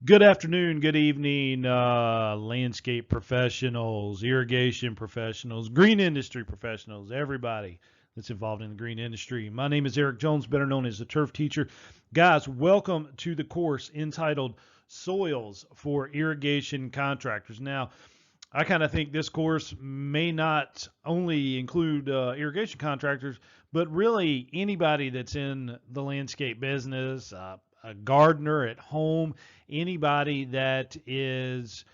Good afternoon, good evening, landscape professionals, irrigation professionals, green industry professionals, everybody that's involved in the green industry. My name is Eric Jones, better known as the Turf Teacher. Guys, welcome to the course entitled Soils for Irrigation Contractors. Now, I kind of think this course may not only include irrigation contractors, but really anybody that's in the landscape business, a gardener at home, anybody that is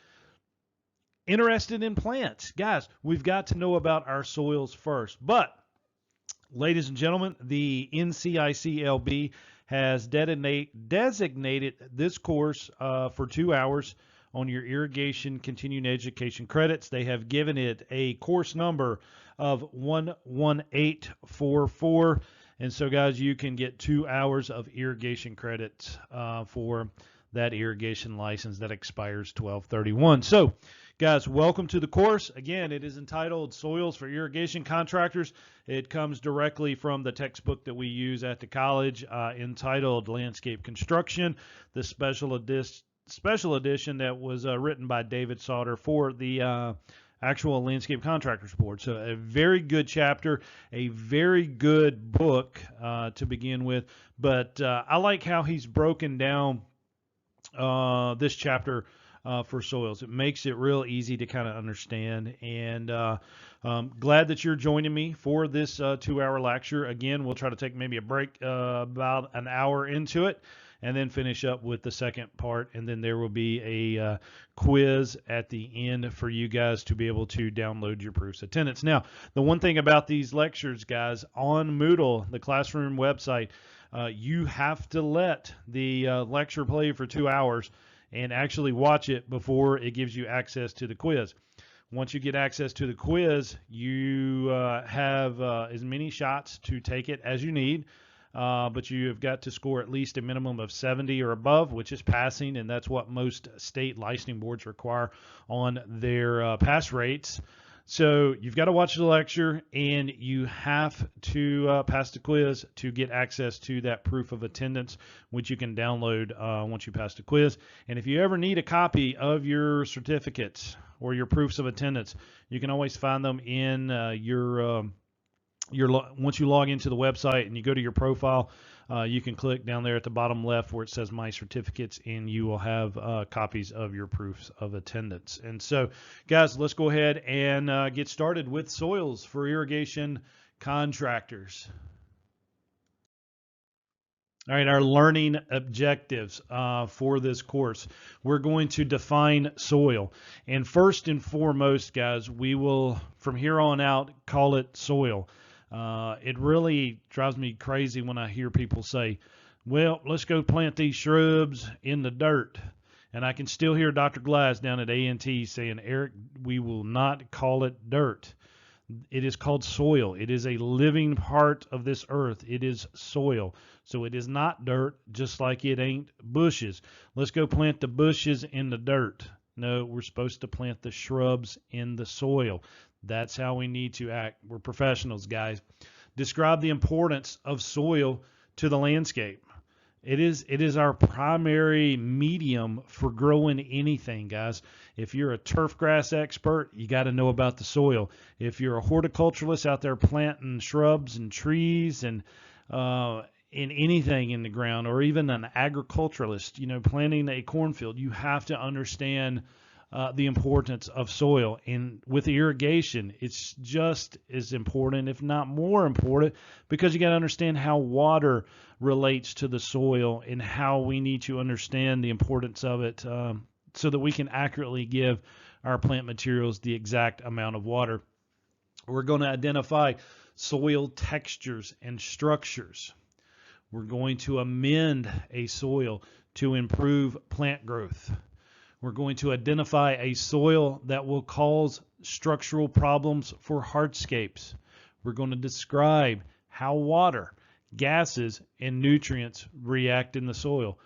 interested in plants. Guys, we've got to know about our soils first. But, ladies and gentlemen, the NCICLB has designated this course for 2 hours on your irrigation continuing education credits. They have given it a course number of 11844. And so, guys, you can get 2 hours of irrigation credits for that irrigation license that expires 12/31. So, guys, welcome to the course. Again, it is entitled Soils for Irrigation Contractors. It comes directly from the textbook that we use at the college entitled Landscape Construction, the special edition that was written by David Sauter for the actual Landscape Contractors Board. So a very good chapter, a very good book to begin with. But I like how he's broken down this chapter for soils. It makes it real easy to kind of understand. And glad that you're joining me for this 2 hour lecture. Again, we'll try to take maybe a break about an hour into it, and then finish up with the second part, and then there will be a quiz at the end for you guys to be able to download your proofs of attendance. Now, the one thing about these lectures, guys, on Moodle, the classroom website, you have to let the lecture play for 2 hours and actually watch it before it gives you access to the quiz. Once you get access to the quiz, you have as many shots to take it as you need. But you have got to score at least a minimum of 70 or above, which is passing, and that's what most state licensing boards require on their pass rates. So you've got to watch the lecture, and you have to pass the quiz to get access to that proof of attendance, which you can download once you pass the quiz. And if you ever need a copy of your certificates or your proofs of attendance, you can always find them in once you log into the website and you go to your profile, you can click down there at the bottom left where it says My Certificates, and you will have copies of your proofs of attendance. And so, guys, let's go ahead and get started with soils for irrigation contractors. All right, our learning objectives for this course. We're going to define soil. And first and foremost, guys, we will, from here on out, call it soil. It really drives me crazy when I hear people say, well, let's go plant these shrubs in the dirt. And I can still hear Dr. Glass down at A&T saying, Eric, we will not call it dirt. It is called soil. It is a living part of this earth. It is soil. So it is not dirt, just like it ain't bushes. Let's go plant the bushes in the dirt. No, we're supposed to plant the shrubs in the soil. That's how we need to act. We're professionals, guys. Describe the importance of soil to the landscape. It is our primary medium for growing anything, guys. If you're a turf grass expert, you got to know about the soil. If you're a horticulturalist out there planting shrubs and trees and in anything in the ground, or even an agriculturalist, planting a cornfield, you have to understand the importance of soil. And with irrigation, it's just as important, if not more important, because you got to understand how water relates to the soil and how we need to understand the importance of it so that we can accurately give our plant materials the exact amount of water. We're going to identify soil textures and structures. We're going to amend a soil to improve plant growth. We're going to identify a soil that will cause structural problems for hardscapes. We're going to describe how water, gases, and nutrients react in the soil.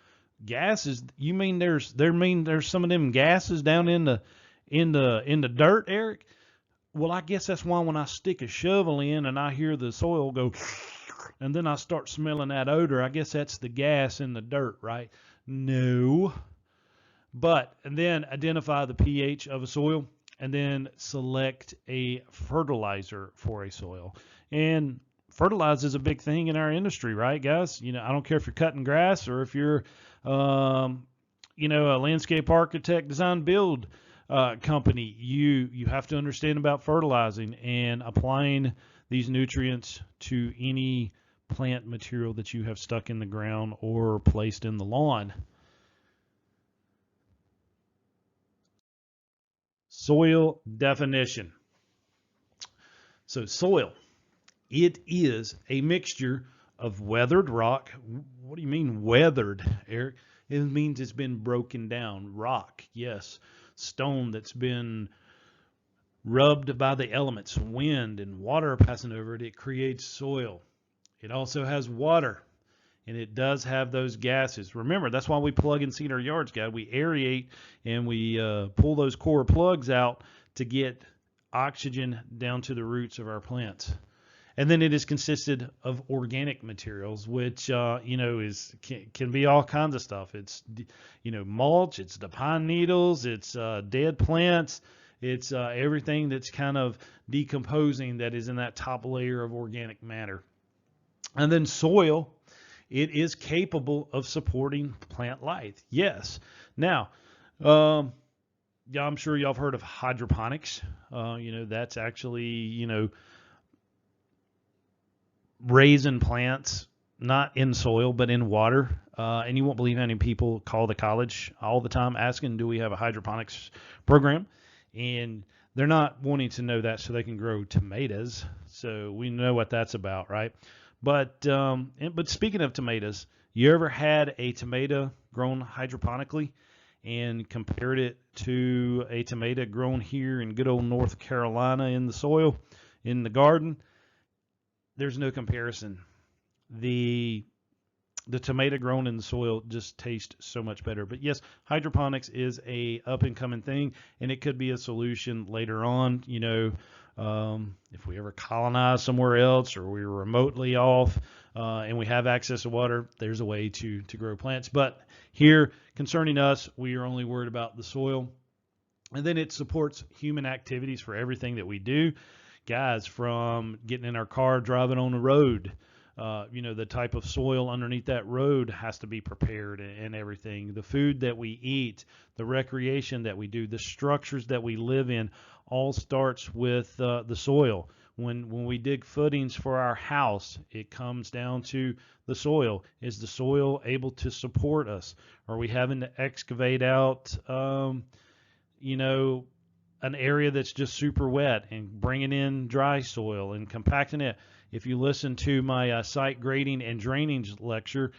Gases, you mean there's some of them gases down in the dirt, Eric? Well, I guess that's why when I stick a shovel in and I hear the soil go and then I start smelling that odor, I guess that's the gas in the dirt, right? No. And then identify the pH of a soil, and then select a fertilizer for a soil. And fertilizer is a big thing in our industry, right, guys? I don't care if you're cutting grass or if you're, a landscape architect, design, build company. You have to understand about fertilizing and applying these nutrients to any plant material that you have stuck in the ground or placed in the lawn. Soil definition. So soil, it is a mixture of weathered rock. What do you mean weathered, Eric? It means it's been broken down. Rock, yes. Stone that's been rubbed by the elements, wind and water passing over it. It creates soil. It also has water, and it does have those gases. Remember, that's why we plug and seed our yards, guys. We aerate and we pull those core plugs out to get oxygen down to the roots of our plants. And then it is consisted of organic materials, which can be all kinds of stuff. It's mulch, it's the pine needles, it's dead plants, it's everything that's kind of decomposing that is in that top layer of organic matter. And then soil, it is capable of supporting plant life. Yes. Now, yeah, I'm sure y'all have heard of hydroponics. That's actually raising plants not in soil but in water. And you won't believe how many people call the college all the time asking, do we have a hydroponics program? And they're not wanting to know that so they can grow tomatoes. So we know what that's about, right? But speaking of tomatoes, you ever had a tomato grown hydroponically and compared it to a tomato grown here in good old North Carolina in the soil, in the garden? There's no comparison. The tomato grown in the soil just tastes so much better. But yes, hydroponics is a up and coming thing, and it could be a solution later on. If we ever colonize somewhere else or we're remotely off and we have access to water, there's a way to grow plants. But here, concerning us, we are only worried about the soil. And then it supports human activities for everything that we do. Guys, from getting in our car, driving on the road, the type of soil underneath that road has to be prepared and everything. The food that we eat, the recreation that we do, the structures that we live in, all starts with the soil. When we dig footings for our house, it comes down to the soil. Is the soil able to support us? Are we having to excavate out, an area that's just super wet and bringing in dry soil and compacting it? If you listen to my site grading and drainage lecture,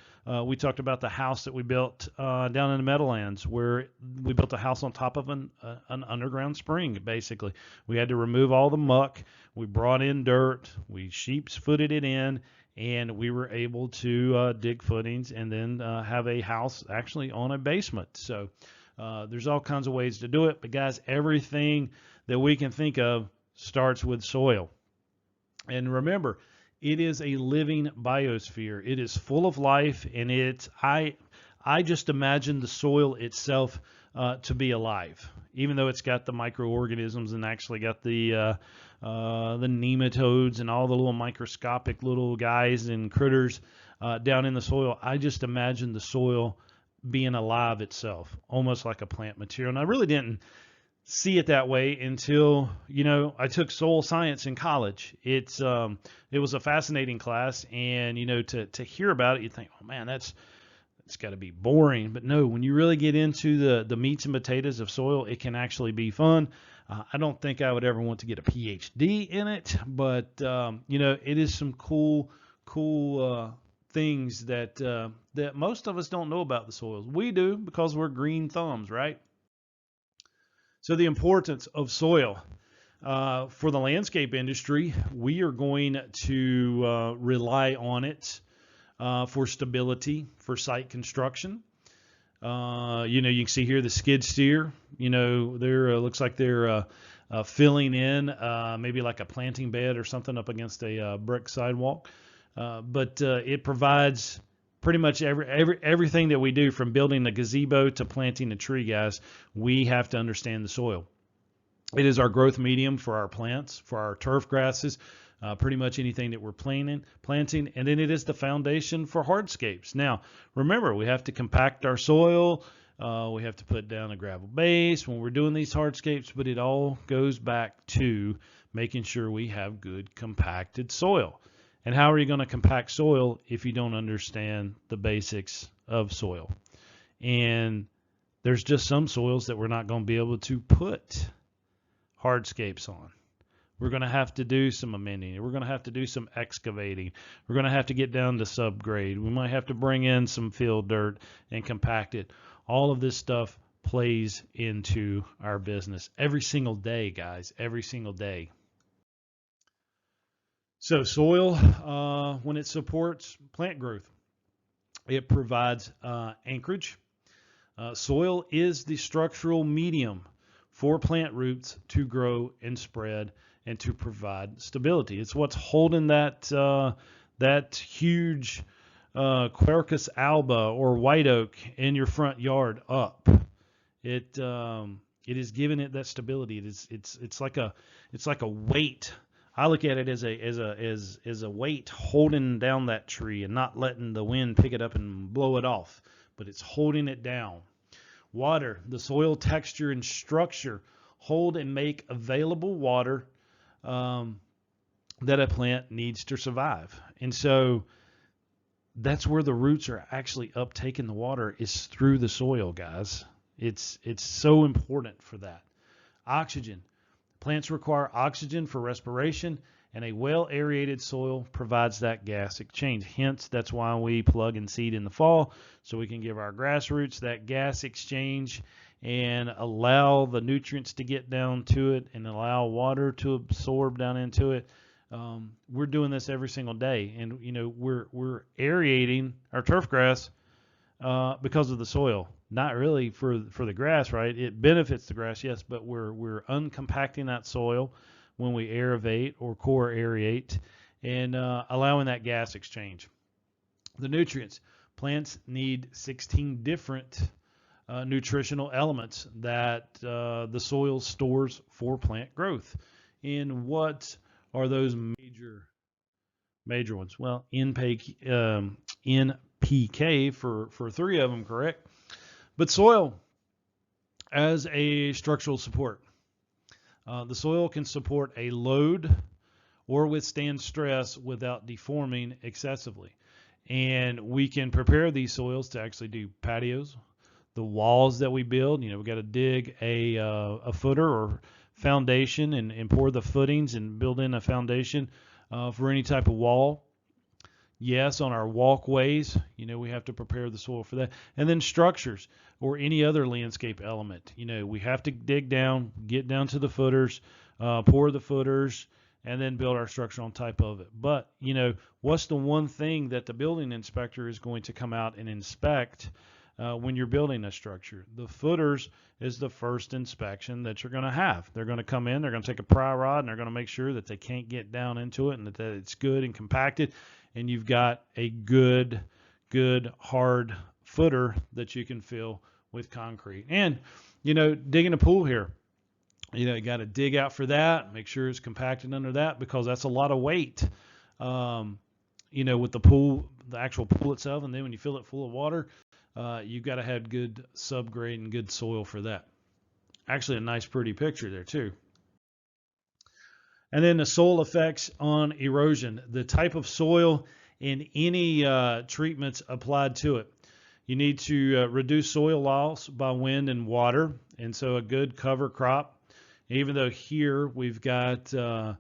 we talked about the house that we built down in the Meadowlands, where we built a house on top of an underground spring, basically. We had to remove all the muck. We brought in dirt. We sheep's footed it in, and we were able to dig footings and then have a house actually on a basement. So there's all kinds of ways to do it. But, guys, everything that we can think of starts with soil. And remember, it is a living biosphere. It is full of life, and I just imagine the soil itself to be alive, even though it's got the microorganisms and actually got the nematodes and all the little microscopic little guys and critters down in the soil. I just imagine the soil being alive itself, almost like a plant material. And I really didn't see it that way until I took soil science in college. It was a fascinating class, and to hear about it, you think, oh man, it's got to be boring. But no, when you really get into the meats and potatoes of soil, it can actually be fun. I don't think I would ever want to get a PhD in it, but it is some cool things that most of us don't know about the soils. We do because we're green thumbs, right? So the importance of soil. For the landscape industry, we are going to rely on it for stability, for site construction. You can see here the skid steer. There looks like they're filling in maybe like a planting bed or something up against a brick sidewalk. But it provides pretty much everything that we do, from building a gazebo to planting a tree, guys, we have to understand the soil. It is our growth medium for our plants, for our turf grasses, pretty much anything that we're planting, and then it is the foundation for hardscapes. Now, remember, we have to compact our soil. We have to put down a gravel base when we're doing these hardscapes, but it all goes back to making sure we have good compacted soil. And how are you going to compact soil if you don't understand the basics of soil? And there's just some soils that we're not going to be able to put hardscapes on. We're going to have to do some amending. We're going to have to do some excavating. We're going to have to get down to subgrade. We might have to bring in some field dirt and compact it. All of this stuff plays into our business every single day, guys, every single day. So soil, when it supports plant growth, it provides anchorage. Soil is the structural medium for plant roots to grow and spread and to provide stability. It's what's holding that huge Quercus alba or white oak in your front yard up. It is giving it that stability. It's like a weight. I look at it as a weight holding down that tree and not letting the wind pick it up and blow it off, but it's holding it down. Water, the soil texture and structure hold and make available water that a plant needs to survive. And so that's where the roots are actually uptaking the water, is through the soil, guys. It's so important for that. Oxygen. Plants require oxygen for respiration, and a well-aerated soil provides that gas exchange. Hence, that's why we plug and seed in the fall, so we can give our grass roots that gas exchange and allow the nutrients to get down to it and allow water to absorb down into it. We're doing this every single day, and we're aerating our turf grass because of the soil. Not really for the grass, right? It benefits the grass, yes, but we're uncompacting that soil when we aerate or core aerate and allowing that gas exchange. The nutrients. Plants need 16 different nutritional elements that the soil stores for plant growth. And what are those major ones? Well, NPK for 3 of them, correct? But soil as a structural support. The soil can support a load or withstand stress without deforming excessively. And we can prepare these soils to actually do patios, the walls that we build. We got to dig a footer or foundation and pour the footings and build in a foundation for any type of wall. Yes, on our walkways, we have to prepare the soil for that. And then structures or any other landscape element. We have to dig down, get down to the footers, pour the footers, and then build our structure on top of it. But, what's the one thing that the building inspector is going to come out and inspect when you're building a structure? The footers is the first inspection that you're going to have. They're going to come in, they're going to take a pry rod, and they're going to make sure that they can't get down into it and that it's good and compacted. And you've got a good hard footer that you can fill with concrete. And, digging a pool here, you got to dig out for that, make sure it's compacted under that, because that's a lot of weight, with the pool, the actual pool itself. And then when you fill it full of water, you've got to have good subgrade and good soil for that. Actually, a nice, pretty picture there too. And then the soil effects on erosion, the type of soil and any treatments applied to it. You need to reduce soil loss by wind and water, and so a good cover crop. Even though here we've got a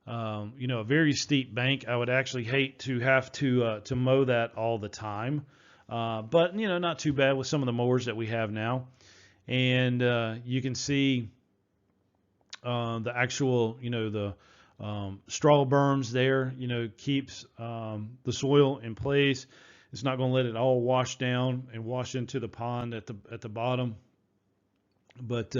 very steep bank, I would actually hate to have to mow that all the time, but not too bad with some of the mowers that we have now. And you can see the actual, the straw berms there, keeps the soil in place. It's not going to let it all wash down and wash into the pond at the bottom. But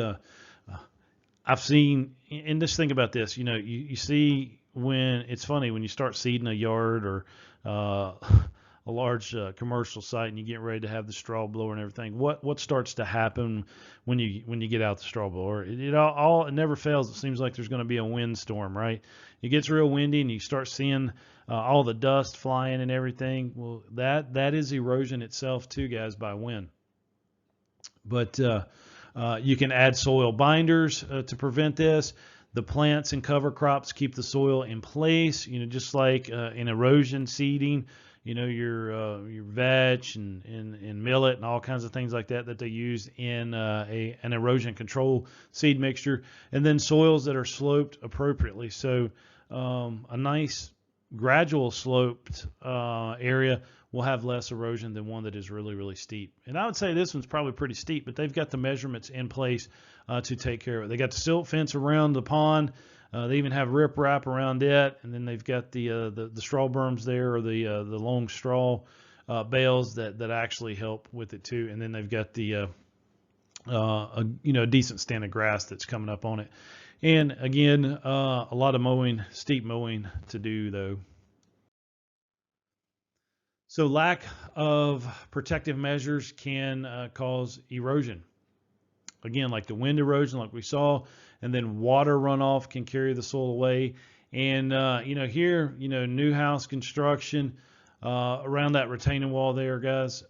I've seen, and just think about this, you see when it's funny when you start seeding a yard or a large commercial site and you get ready to have the straw blower and everything, what starts to happen when you get out the straw blower? It never fails. It seems like there's going to be a windstorm, right? It gets real windy and you start seeing all the dust flying and everything. Well, that is erosion itself too, guys, by wind. But you can add soil binders to prevent this. The plants and cover crops keep the soil in place, just like in erosion seeding, your vetch and millet and all kinds of things like that they use in an erosion control seed mixture. And then soils that are sloped appropriately. So a nice gradual sloped area will have less erosion than one that is really, really steep. And I would say this one's probably pretty steep, but they've got the measurements in place to take care of it. They got the silt fence around the pond. They even have riprap around it, and then they've got the straw berms there, or the long straw bales that actually help with it too. And then they've got the a decent stand of grass that's coming up on it. And again, a lot of mowing, steep mowing to do though. So lack of protective measures can cause erosion. Again, like the wind erosion, like we saw, and then water runoff can carry the soil away. And here, new house construction around that retaining wall there, guys.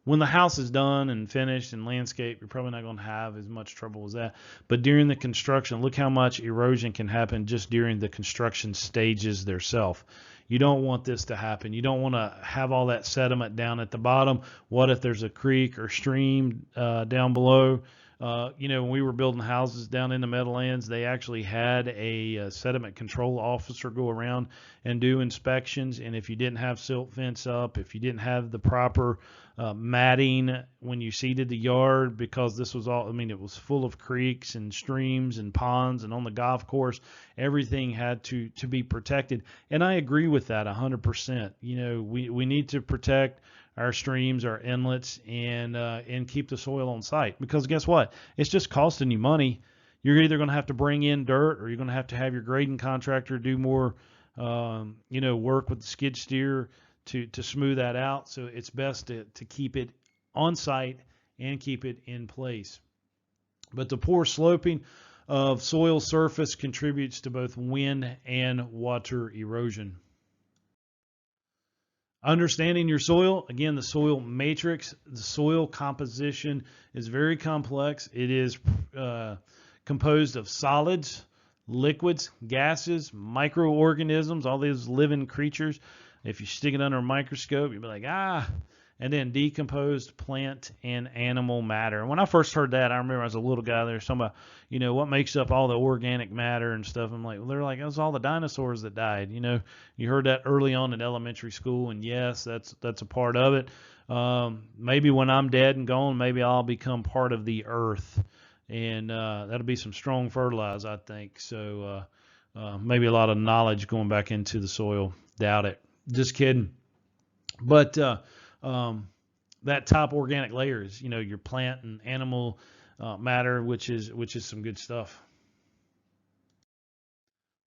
When the house is done and finished and landscaped, you're probably not going to have as much trouble as that. But during the construction, look how much erosion can happen just during the construction stages themselves. You don't want this to happen. You don't want to have all that sediment down at the bottom. What if there's a creek or stream down below? When we were building houses down in the Meadowlands, they actually had a sediment control officer go around and do inspections. And if you didn't have silt fence up, if you didn't have the proper matting when you seeded the yard, because this was all, it was full of creeks and streams and ponds, and on the golf course, everything had to be protected. And I agree with that 100%. We need to protect our streams, our inlets, and keep the soil on site, because guess what? It's just costing you money. You're either going to have to bring in dirt, or you're going to have your grading contractor do more, work with the skid steer to smooth that out. So it's best to keep it on site and keep it in place. But the poor sloping of soil surface contributes to both wind and water erosion. Understanding your soil, again, the soil matrix, the soil composition is very complex. It is composed of solids, liquids, gases, microorganisms, all these living creatures. If you stick it under a microscope, you'll be like, and then decomposed plant and animal matter. And when I first heard that, I remember I was a little guy there, talking about, what makes up all the organic matter and stuff. I'm like, well, they're like, it was all the dinosaurs that died. You heard that early on in elementary school, and yes, that's a part of it. Maybe when I'm dead and gone, maybe I'll become part of the earth, and that'll be some strong fertilizer, I think. So maybe a lot of knowledge going back into the soil. Doubt it. Just kidding. But that top organic layer is, your plant and animal matter, which is some good stuff.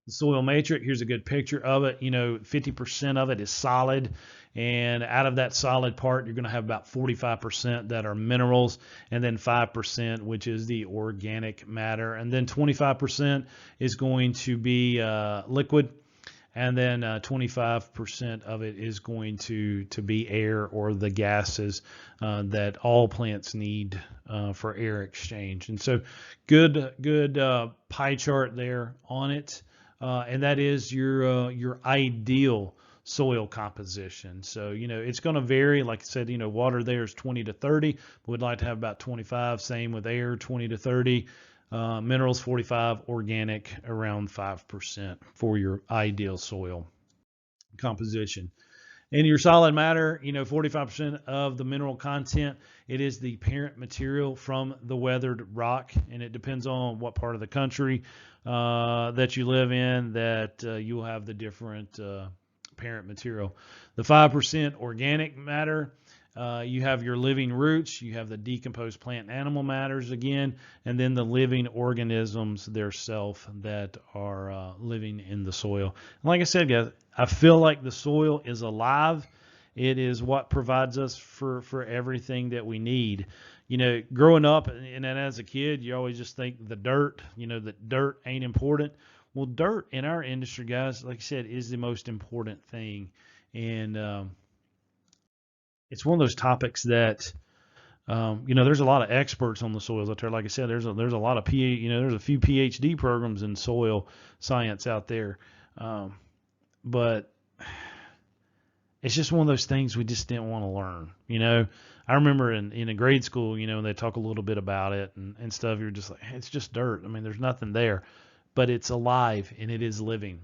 The soil matrix, here's a good picture of it. 50% of it is solid, and out of that solid part, you're going to have about 45% that are minerals, and then 5%, which is the organic matter, and then 25% is going to be liquid. And then 25% of it is going to be air, or the gases that all plants need for air exchange. And so good pie chart there on it. And that is your ideal soil composition. So, it's going to vary. Like I said, water there is 20 to 30. We'd like to have about 25. Same with air, 20 to 30. Minerals 45, organic around 5% for your ideal soil composition. And your solid matter, 45% of the mineral content, it is the parent material from the weathered rock, and it depends on what part of the country that you live in that you'll have the different parent material. The 5% organic matter, You have your living roots, you have the decomposed plant and animal matters again, and then the living organisms themselves that are living in the soil. And like I said, guys, I feel like the soil is alive. It is what provides us for everything that we need. You know, growing up and then as a kid, you always just think the dirt, that dirt ain't important. Well, dirt in our industry, guys, like I said, is the most important thing. And it's one of those topics that there's a lot of experts on the soils out there. Like I said, there's a lot of there's a few PhD programs in soil science out there, but it's just one of those things we just didn't want to learn. I remember in a grade school, they talk a little bit about it and stuff. You're just like, hey, it's just dirt. I mean, there's nothing there, but it's alive and it is living.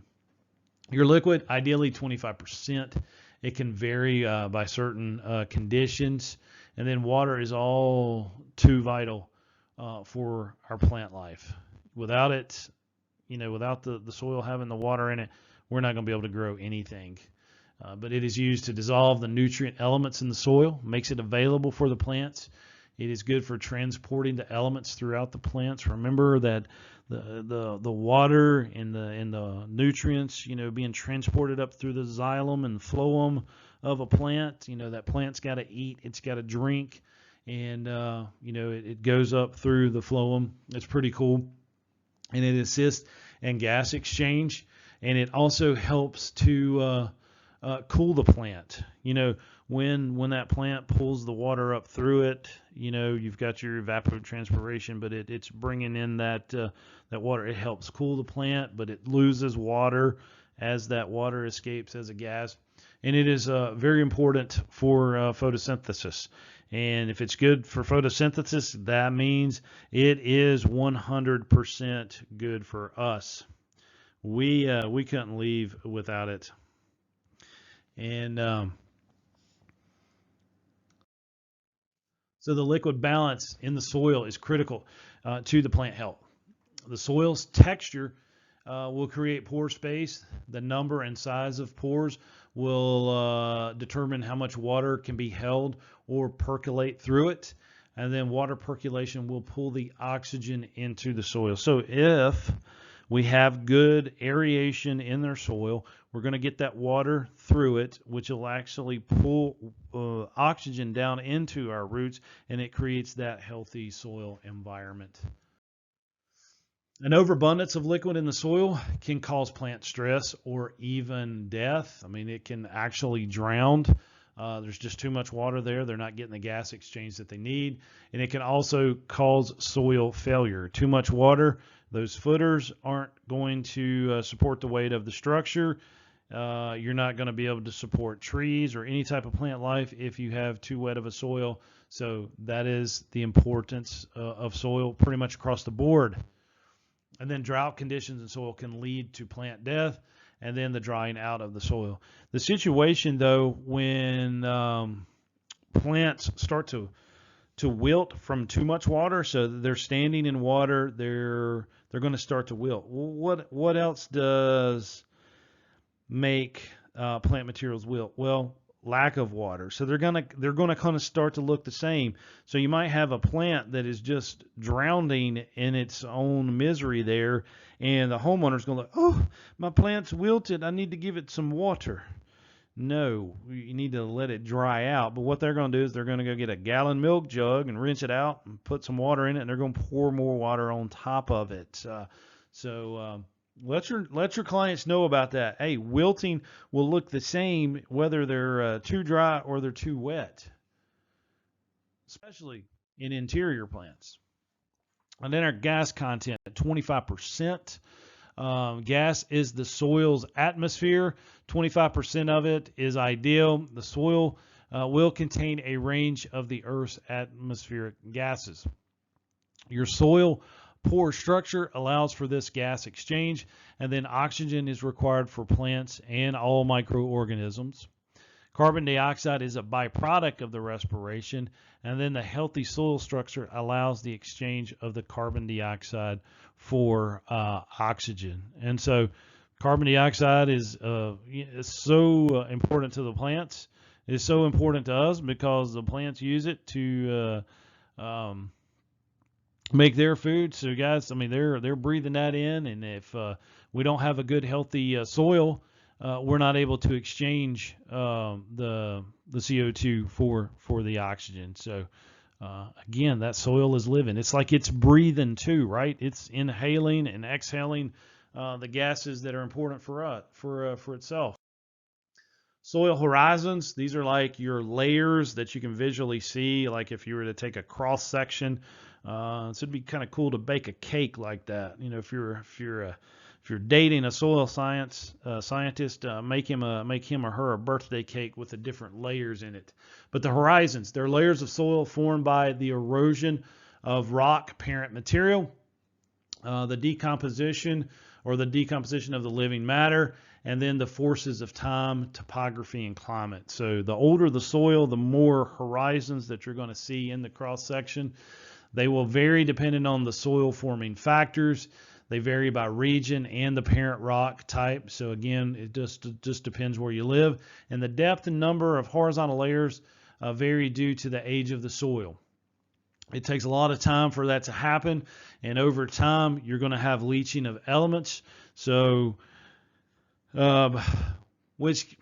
Your liquid, ideally 25%. It can vary by certain conditions. And then water is all too vital for our plant life. Without it, without the soil having the water in it, we're not going to be able to grow anything. But it is used to dissolve the nutrient elements in the soil, makes it available for the plants. It is good for transporting the elements throughout the plants. Remember that the water and the nutrients, being transported up through the xylem and phloem of a plant. That plant's got to eat, it's got to drink, and it goes up through the phloem. It's pretty cool, and it assists in gas exchange, and it also helps to cool the plant. When that plant pulls the water up through it, you've got your evapotranspiration, but it's bringing in that water. It helps cool the plant, but it loses water as that water escapes as a gas. And it is very important for photosynthesis. And if it's good for photosynthesis, that means it is 100% good for us. We couldn't leave without it. And so the liquid balance in the soil is critical to the plant health. The soil's texture will create pore space. The number and size of pores will determine how much water can be held or percolate through it. And then water percolation will pull the oxygen into the soil. So if we have good aeration in their soil, we're going to get that water through it, which will actually pull oxygen down into our roots, and it creates that healthy soil environment. An overabundance of liquid in the soil can cause plant stress or even death. I mean, it can actually drown. There's just too much water there. They're not getting the gas exchange that they need. And it can also cause soil failure. Too much water, those footers aren't going to support the weight of the structure. You're not going to be able to support trees or any type of plant life if you have too wet of a soil. So that is the importance of soil pretty much across the board. And then drought conditions in soil can lead to plant death and then the drying out of the soil. The situation, though, when plants start to wilt from too much water, so they're standing in water, they're going to start to wilt. Well, what else does make plant materials wilt? Well, lack of water. So they're gonna kind of start to look the same. So you might have a plant that is just drowning in its own misery there, and the homeowner's gonna like, oh, my plant's wilted, I need to give it some water. No, you need to let it dry out. But what they're going to do is they're going to go get a gallon milk jug and rinse it out and put some water in it, and they're going to pour more water on top of it. Let your clients know about that. Hey, wilting will look the same whether they're too dry or they're too wet, especially in interior plants. And then our gas content, 25%. Gas is the soil's atmosphere. 25% of it is ideal. The soil will contain a range of the Earth's atmospheric gases. Your soil pore structure allows for this gas exchange, and then oxygen is required for plants and all microorganisms. Carbon dioxide is a byproduct of the respiration, and then the healthy soil structure allows the exchange of the carbon dioxide for oxygen. And so carbon dioxide is so important to the plants. is so important to us because the plants use it to make their food. So guys, I mean, they're breathing that in, and if we don't have a good healthy soil, we're not able to exchange the CO2 for the oxygen. So again, that soil is living. It's like it's breathing too, right? It's inhaling and exhaling the gases that are important for itself. Soil horizons, these are like your layers that you can visually see, like if you were to take a cross section. So it'd be kind of cool to bake a cake like that. You know, if you're dating a soil scientist, make him or her a birthday cake with the different layers in it. But the horizons, they're layers of soil formed by the erosion of rock parent material, the decomposition of the living matter, and then the forces of time, topography, and climate. So the older the soil, the more horizons that you're going to see in the cross section. They will vary depending on the soil forming factors. They vary by region and the parent rock type. So again, it just depends where you live. And the depth and number of horizontal layers vary due to the age of the soil. It takes a lot of time for that to happen, and over time you're going to have leaching of elements. So which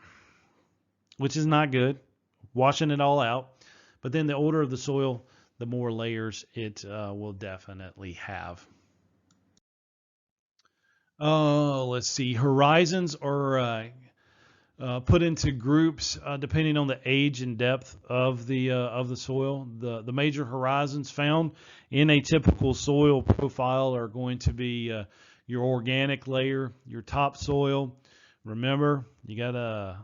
is not good, washing it all out. But then the older of the soil, the more layers it will definitely have. Let's see. Horizons are put into groups depending on the age and depth of the soil. The major horizons found in a typical soil profile are going to be your organic layer, your topsoil. Remember, you gotta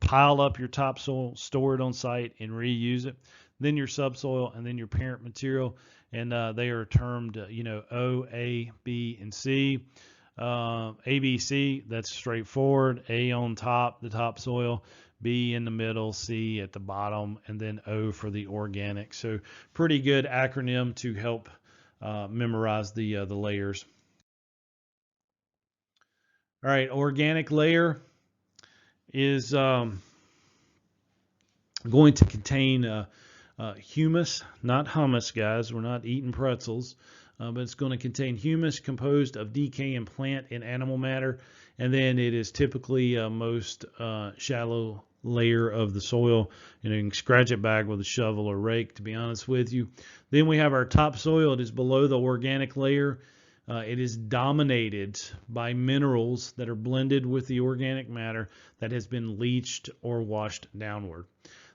pile up your topsoil, store it on site, and reuse it. Then your subsoil, and then your parent material, and they are termed, O, A, B, and C. A, B, C, that's straightforward. A on top, the topsoil, B in the middle, C at the bottom, and then O for the organic. So pretty good acronym to help memorize the layers. All right, organic layer is going to contain humus, not hummus, guys. We're not eating pretzels. But it's going to contain humus composed of decaying plant and animal matter. And then it is typically most shallow layer of the soil. You can scratch it back with a shovel or rake, to be honest with you. Then we have our topsoil. It is below the organic layer. It is dominated by minerals that are blended with the organic matter that has been leached or washed downward.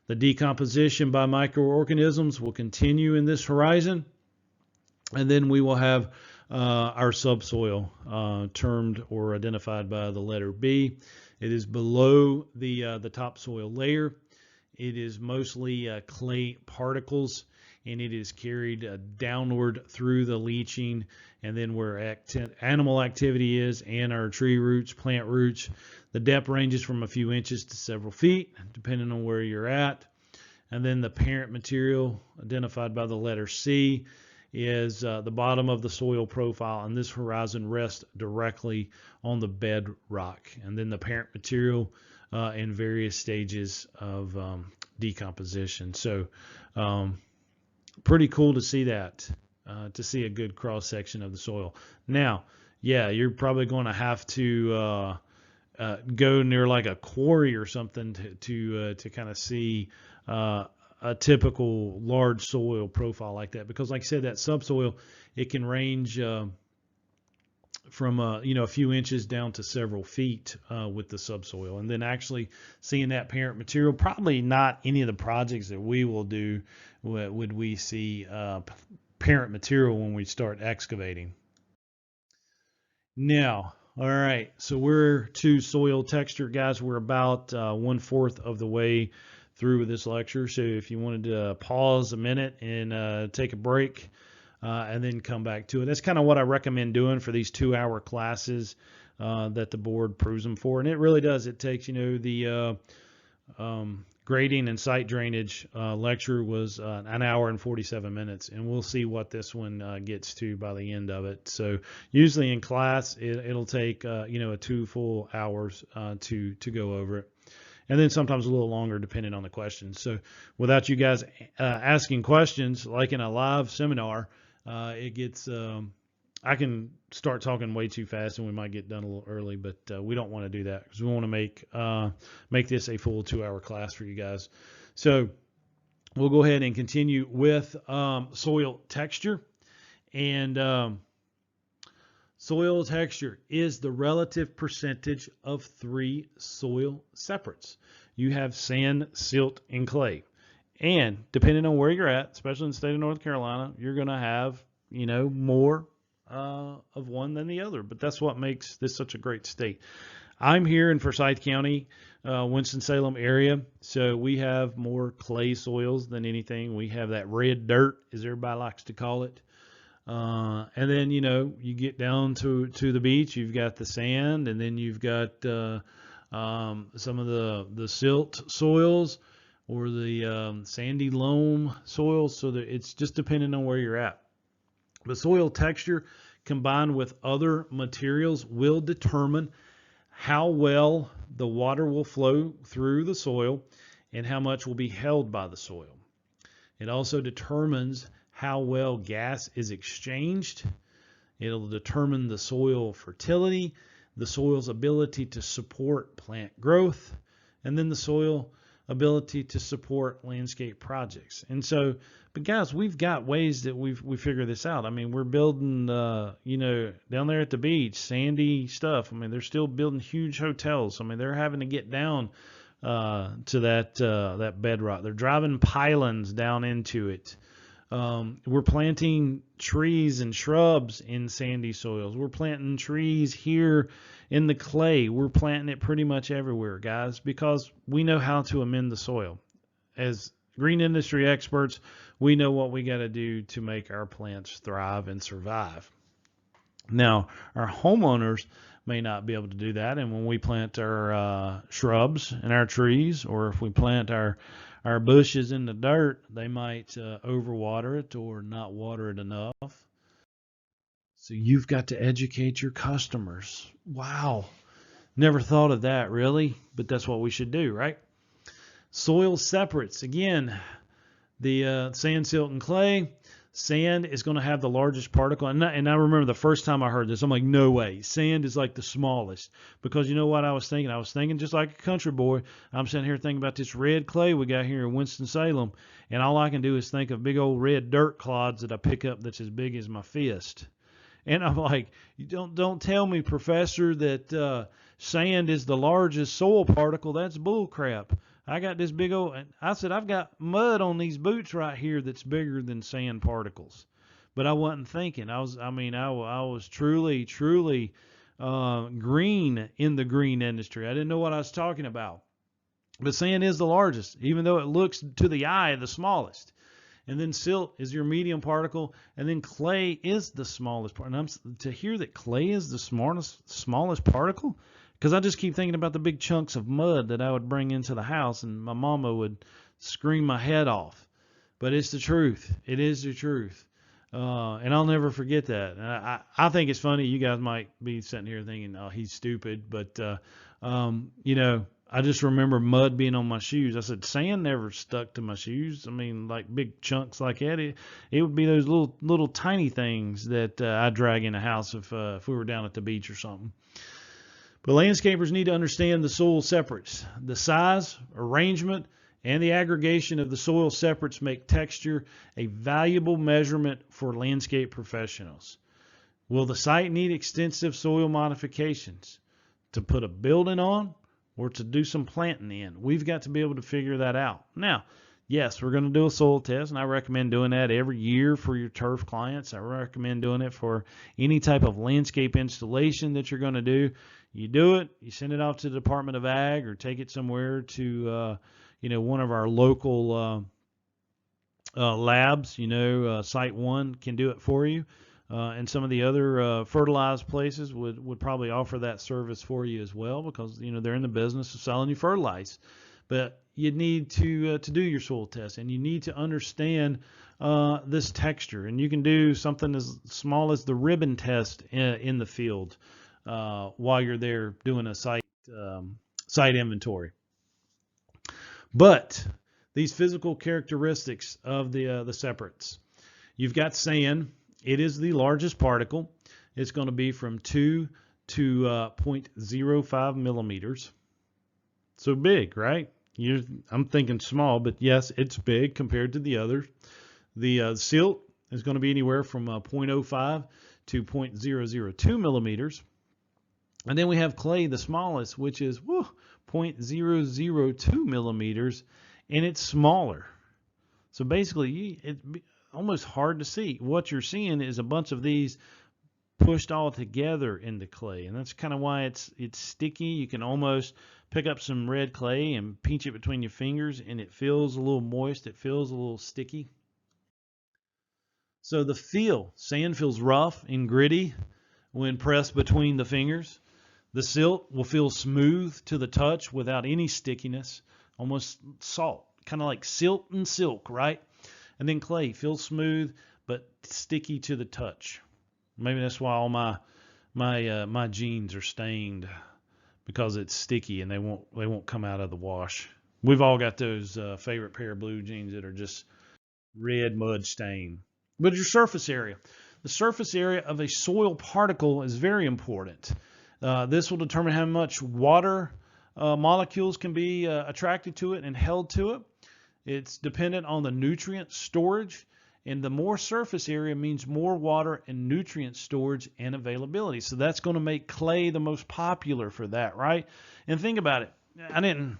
The decomposition by microorganisms will continue in this horizon. And then we will have our subsoil termed or identified by the letter B. It is below the topsoil layer. It is mostly clay particles, and it is carried downward through the leaching, and then where animal activity is, and our tree roots, plant roots. The depth ranges from a few inches to several feet, depending on where you're at. And then the parent material, identified by the letter C, is the bottom of the soil profile, and this horizon rests directly on the bedrock. And then the parent material in various stages of decomposition. So pretty cool to see that, to see a good cross section of the soil. Now, yeah, you're probably going to have to go near like a quarry or something to kind of see a typical large soil profile like that, because like I said, that subsoil, it can range from a few inches down to several feet with the subsoil. And then actually seeing that parent material, probably not any of the projects that we will do would we see parent material when we start excavating. Now, all right, so we're to soil texture, guys. We're about 1/4 of the way through this lecture. So if you wanted to pause a minute and take a break and then come back to it, that's kind of what I recommend doing for these 2-hour classes that the board proves them for. And it really does. It takes, the grading and site drainage lecture was an hour and 47 minutes, and we'll see what this one gets to by the end of it. So usually in class, it'll take 2 full hours to go over it. and then sometimes a little longer depending on the questions. So without you guys asking questions, like in a live seminar, it gets I can start talking way too fast and we might get done a little early, but we don't want to do that because we want to make this a full 2-hour class for you guys. So we'll go ahead and continue with soil texture. And soil texture is the relative percentage of 3 soil separates. You have sand, silt, and clay. And depending on where you're at, especially in the state of North Carolina, you're going to have, more of one than the other. But that's what makes this such a great state. I'm here in Forsyth County, Winston-Salem area, so we have more clay soils than anything. We have that red dirt, as everybody likes to call it. And then, you get down to the beach, you've got the sand, and then you've got some of the silt soils or the sandy loam soils, so that it's just depending on where you're at. The soil texture combined with other materials will determine how well the water will flow through the soil and how much will be held by the soil. It also determines how well gas is exchanged. It'll determine the soil fertility, the soil's ability to support plant growth, and then the soil ability to support landscape projects. And so, but guys, we've got ways that we figure this out. I mean, we're building, down there at the beach, sandy stuff. I mean, they're still building huge hotels. I mean, they're having to get down to that bedrock. They're driving pylons down into it. We're planting trees and shrubs in sandy soils. We're planting trees here in the clay. We're planting it pretty much everywhere, guys, because we know how to amend the soil. As green industry experts, we know what we got to do to make our plants thrive and survive. Now, our homeowners may not be able to do that, and when we plant our shrubs and our trees, or if we plant our bushes in the dirt, they might overwater it or not water it enough. So you've got to educate your customers. Wow. Never thought of that, really, but that's what we should do, right? Soil separates. Again, the sand, silt, and clay. Sand is going to have the largest particle. And I remember the first time I heard this, I'm like, no way. Sand is like the smallest. Because you know what I was thinking? I was thinking just like a country boy. I'm sitting here thinking about this red clay we got here in Winston-Salem. And all I can do is think of big old red dirt clods that I pick up that's as big as my fist. And I'm like, you don't tell me, Professor, that sand is the largest soil particle. That's bull crap. I got this big old, I said, I've got mud on these boots right here that's bigger than sand particles. But I wasn't thinking. I was truly green in the green industry. I didn't know what I was talking about. But sand is the largest, even though it looks to the eye the smallest. And then silt is your medium particle, and then clay is the smallest part. And to hear that clay is the smallest particle, because I just keep thinking about the big chunks of mud that I would bring into the house, and my mama would scream my head off. But it's the truth. It is the truth. And I'll never forget that. And I think it's funny. You guys might be sitting here thinking, oh, he's stupid. But, I just remember mud being on my shoes. I said, sand never stuck to my shoes. I mean, like big chunks like that. It would be those little tiny things that I'd drag in the house if we were down at the beach or something. But landscapers need to understand the soil separates. The size, arrangement, and the aggregation of the soil separates make texture a valuable measurement for landscape professionals. Will the site need extensive soil modifications to put a building on or to do some planting in? We've got to be able to figure that out. Now, yes, we're going to do a soil test, and I recommend doing that every year for your turf clients. I recommend doing it for any type of landscape installation that you're going to do. You do it, you send it off to the Department of Ag or take it somewhere to, one of our local labs. Site 1 can do it for you. And some of the other fertilized places would probably offer that service for you as well, because they're in the business of selling you fertilize. But you need to do your soil test, and you need to understand this texture. And you can do something as small as the ribbon test in the field while you're there doing a site inventory. But these physical characteristics of the separates. You've got sand. It is the largest particle. It's going to be from 2 to 0.05 millimeters. So big, right? I'm thinking small, but yes, it's big compared to the others. The silt is going to be anywhere from 0.05 to 0.002 millimeters. And then we have clay, the smallest, which is 0.002 millimeters, and it's smaller. So basically, it's almost hard to see. What you're seeing is a bunch of these pushed all together into clay, and that's kind of why it's sticky. You can almost pick up some red clay and pinch it between your fingers, and it feels a little moist. It feels a little sticky. So the feel, sand feels rough and gritty when pressed between the fingers. The silt will feel smooth to the touch without any stickiness, almost salt, kind of like silt and silk, right? And then clay feels smooth but sticky to the touch. Maybe that's why all my jeans are stained, because it's sticky and they won't come out of the wash. We've all got those favorite pair of blue jeans that are just red mud stain. But your surface area. The surface area of a soil particle is very important. This will determine how much water molecules can be attracted to it and held to it. It's dependent on the nutrient storage, and the more surface area means more water and nutrient storage and availability. So that's going to make clay the most popular for that, right? And think about it. I didn't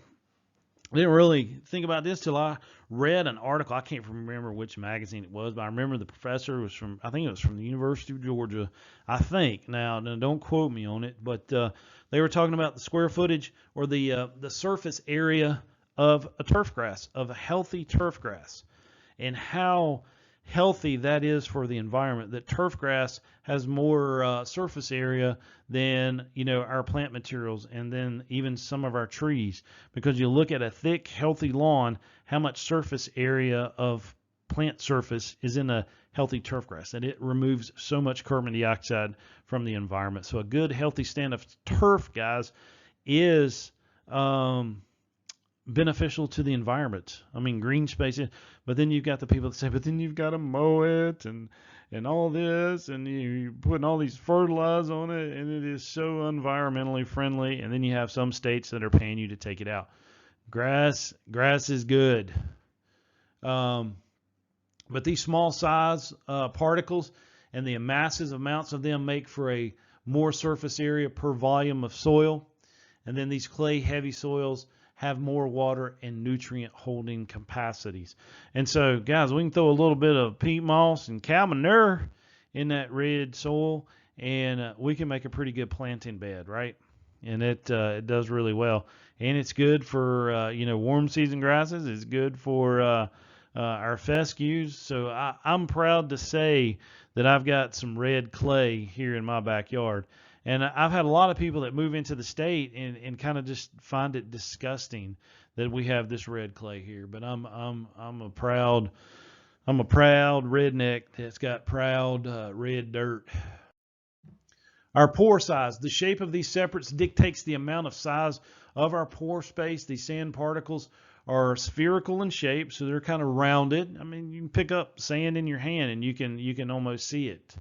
really think about this till I read an article. I can't remember which magazine it was, but I remember the professor was from, I think it was from the University of Georgia, I think. Now don't quote me on it, but they were talking about the square footage or the surface area of a turf grass, of a healthy turf grass, and how healthy that is for the environment. That turf grass has more surface area than our plant materials, and then even some of our trees, because you look at a thick healthy lawn, how much surface area of plant surface is in a healthy turf grass, and it removes so much carbon dioxide from the environment. So a good healthy stand of turf, guys, is beneficial to the environment. I mean, green spaces, but then you've got the people that say, but then you've got to mow it and all this, and you're putting all these fertilizer on it, and it is so environmentally friendly. And then you have some states that are paying you to take it out. Grass is good. But these small size particles and the massive amounts of them make for a more surface area per volume of soil. And then these clay heavy soils have more water and nutrient holding capacities. And so, guys, we can throw a little bit of peat moss and cow manure in that red soil, and we can make a pretty good planting bed, right? And it does really well. And it's good for warm season grasses. It's good for our fescues. So I'm proud to say that I've got some red clay here in my backyard. And I've had a lot of people that move into the state and kind of just find it disgusting that we have this red clay here. But I'm a proud redneck that's got proud red dirt. Our pore size. The shape of these separates dictates the amount of size of our pore space. These sand particles are spherical in shape, so they're kind of rounded. I mean, you can pick up sand in your hand and you can almost see it.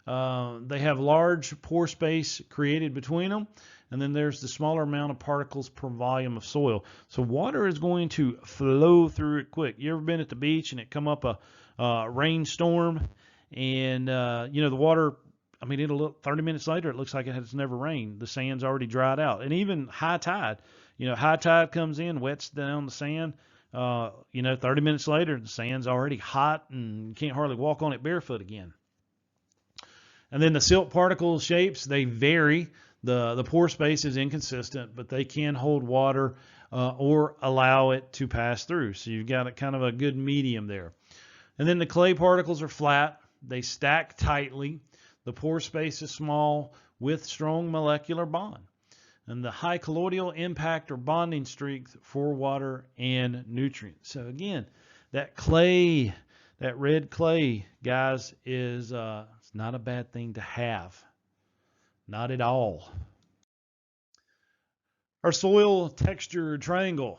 They have large pore space created between them, and then there's the smaller amount of particles per volume of soil. So water is going to flow through it quick. You ever been at the beach and it come up a rainstorm, and the water, I mean, it'll look 30 minutes later, it looks like it has never rained. The sand's already dried out. And even high tide, high tide comes in, wets down the sand. 30 minutes later, the sand's already hot and you can't hardly walk on it barefoot again. And then the silt particle shapes, they vary. The pore space is inconsistent, but they can hold water or allow it to pass through. So you've got a kind of a good medium there. And then the clay particles are flat. They stack tightly. The pore space is small with strong molecular bond. And the high colloidal impact or bonding strength for water and nutrients. So again, that clay, that red clay, guys, is it's not a bad thing to have. Not at all. Our soil texture triangle.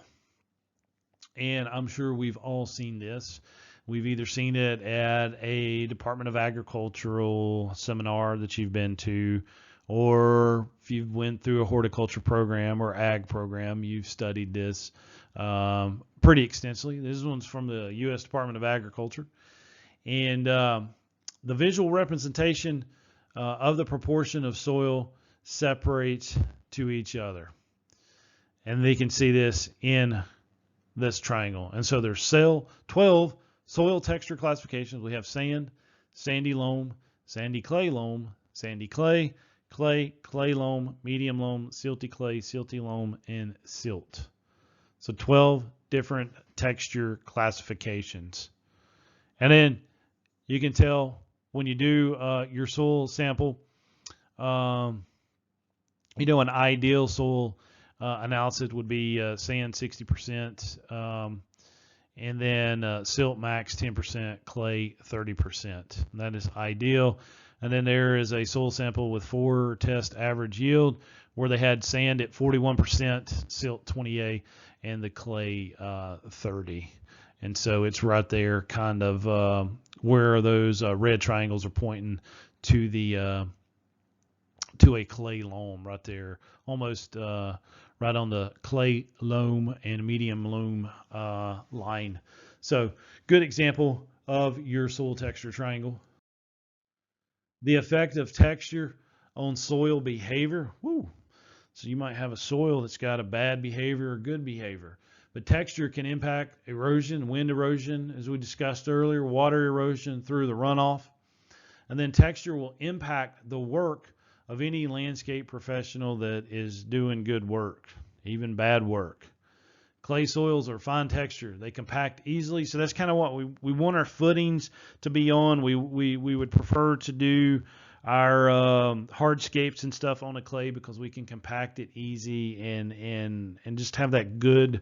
And I'm sure we've all seen this. We've either seen it at a Department of Agricultural seminar that you've been to, or if you've went through a horticulture program or ag program, you've studied this pretty extensively. This one's from the U.S. Department of Agriculture. And the visual representation of the proportion of soil separates to each other. And they can see this in this triangle. And so there's 12 soil texture classifications. We have sand, sandy loam, sandy clay loam, sandy clay, clay, clay loam, medium loam, silty clay, silty loam, and silt. So 12 different texture classifications. And then you can tell when you do your soil sample, an ideal soil analysis would be sand 60%, and then silt max 10%, clay 30%. That is ideal. And then there is a soil sample with 4 test average yield where they had sand at 41%, silt 28, and the clay 30. And so it's right there, kind of where those red triangles are pointing to the to a clay loam right there, almost right on the clay loam and medium loam line. So good example of your soil texture triangle. The effect of texture on soil behavior. Woo. So you might have a soil that's got a bad behavior or good behavior. But texture can impact erosion, wind erosion, as we discussed earlier, water erosion through the runoff. And then texture will impact the work of any landscape professional that is doing good work, even bad work. Clay soils are fine texture. They compact easily. So that's kind of what we want our footings to be on. We would prefer to do our hardscapes and stuff on a clay because we can compact it easy and just have that good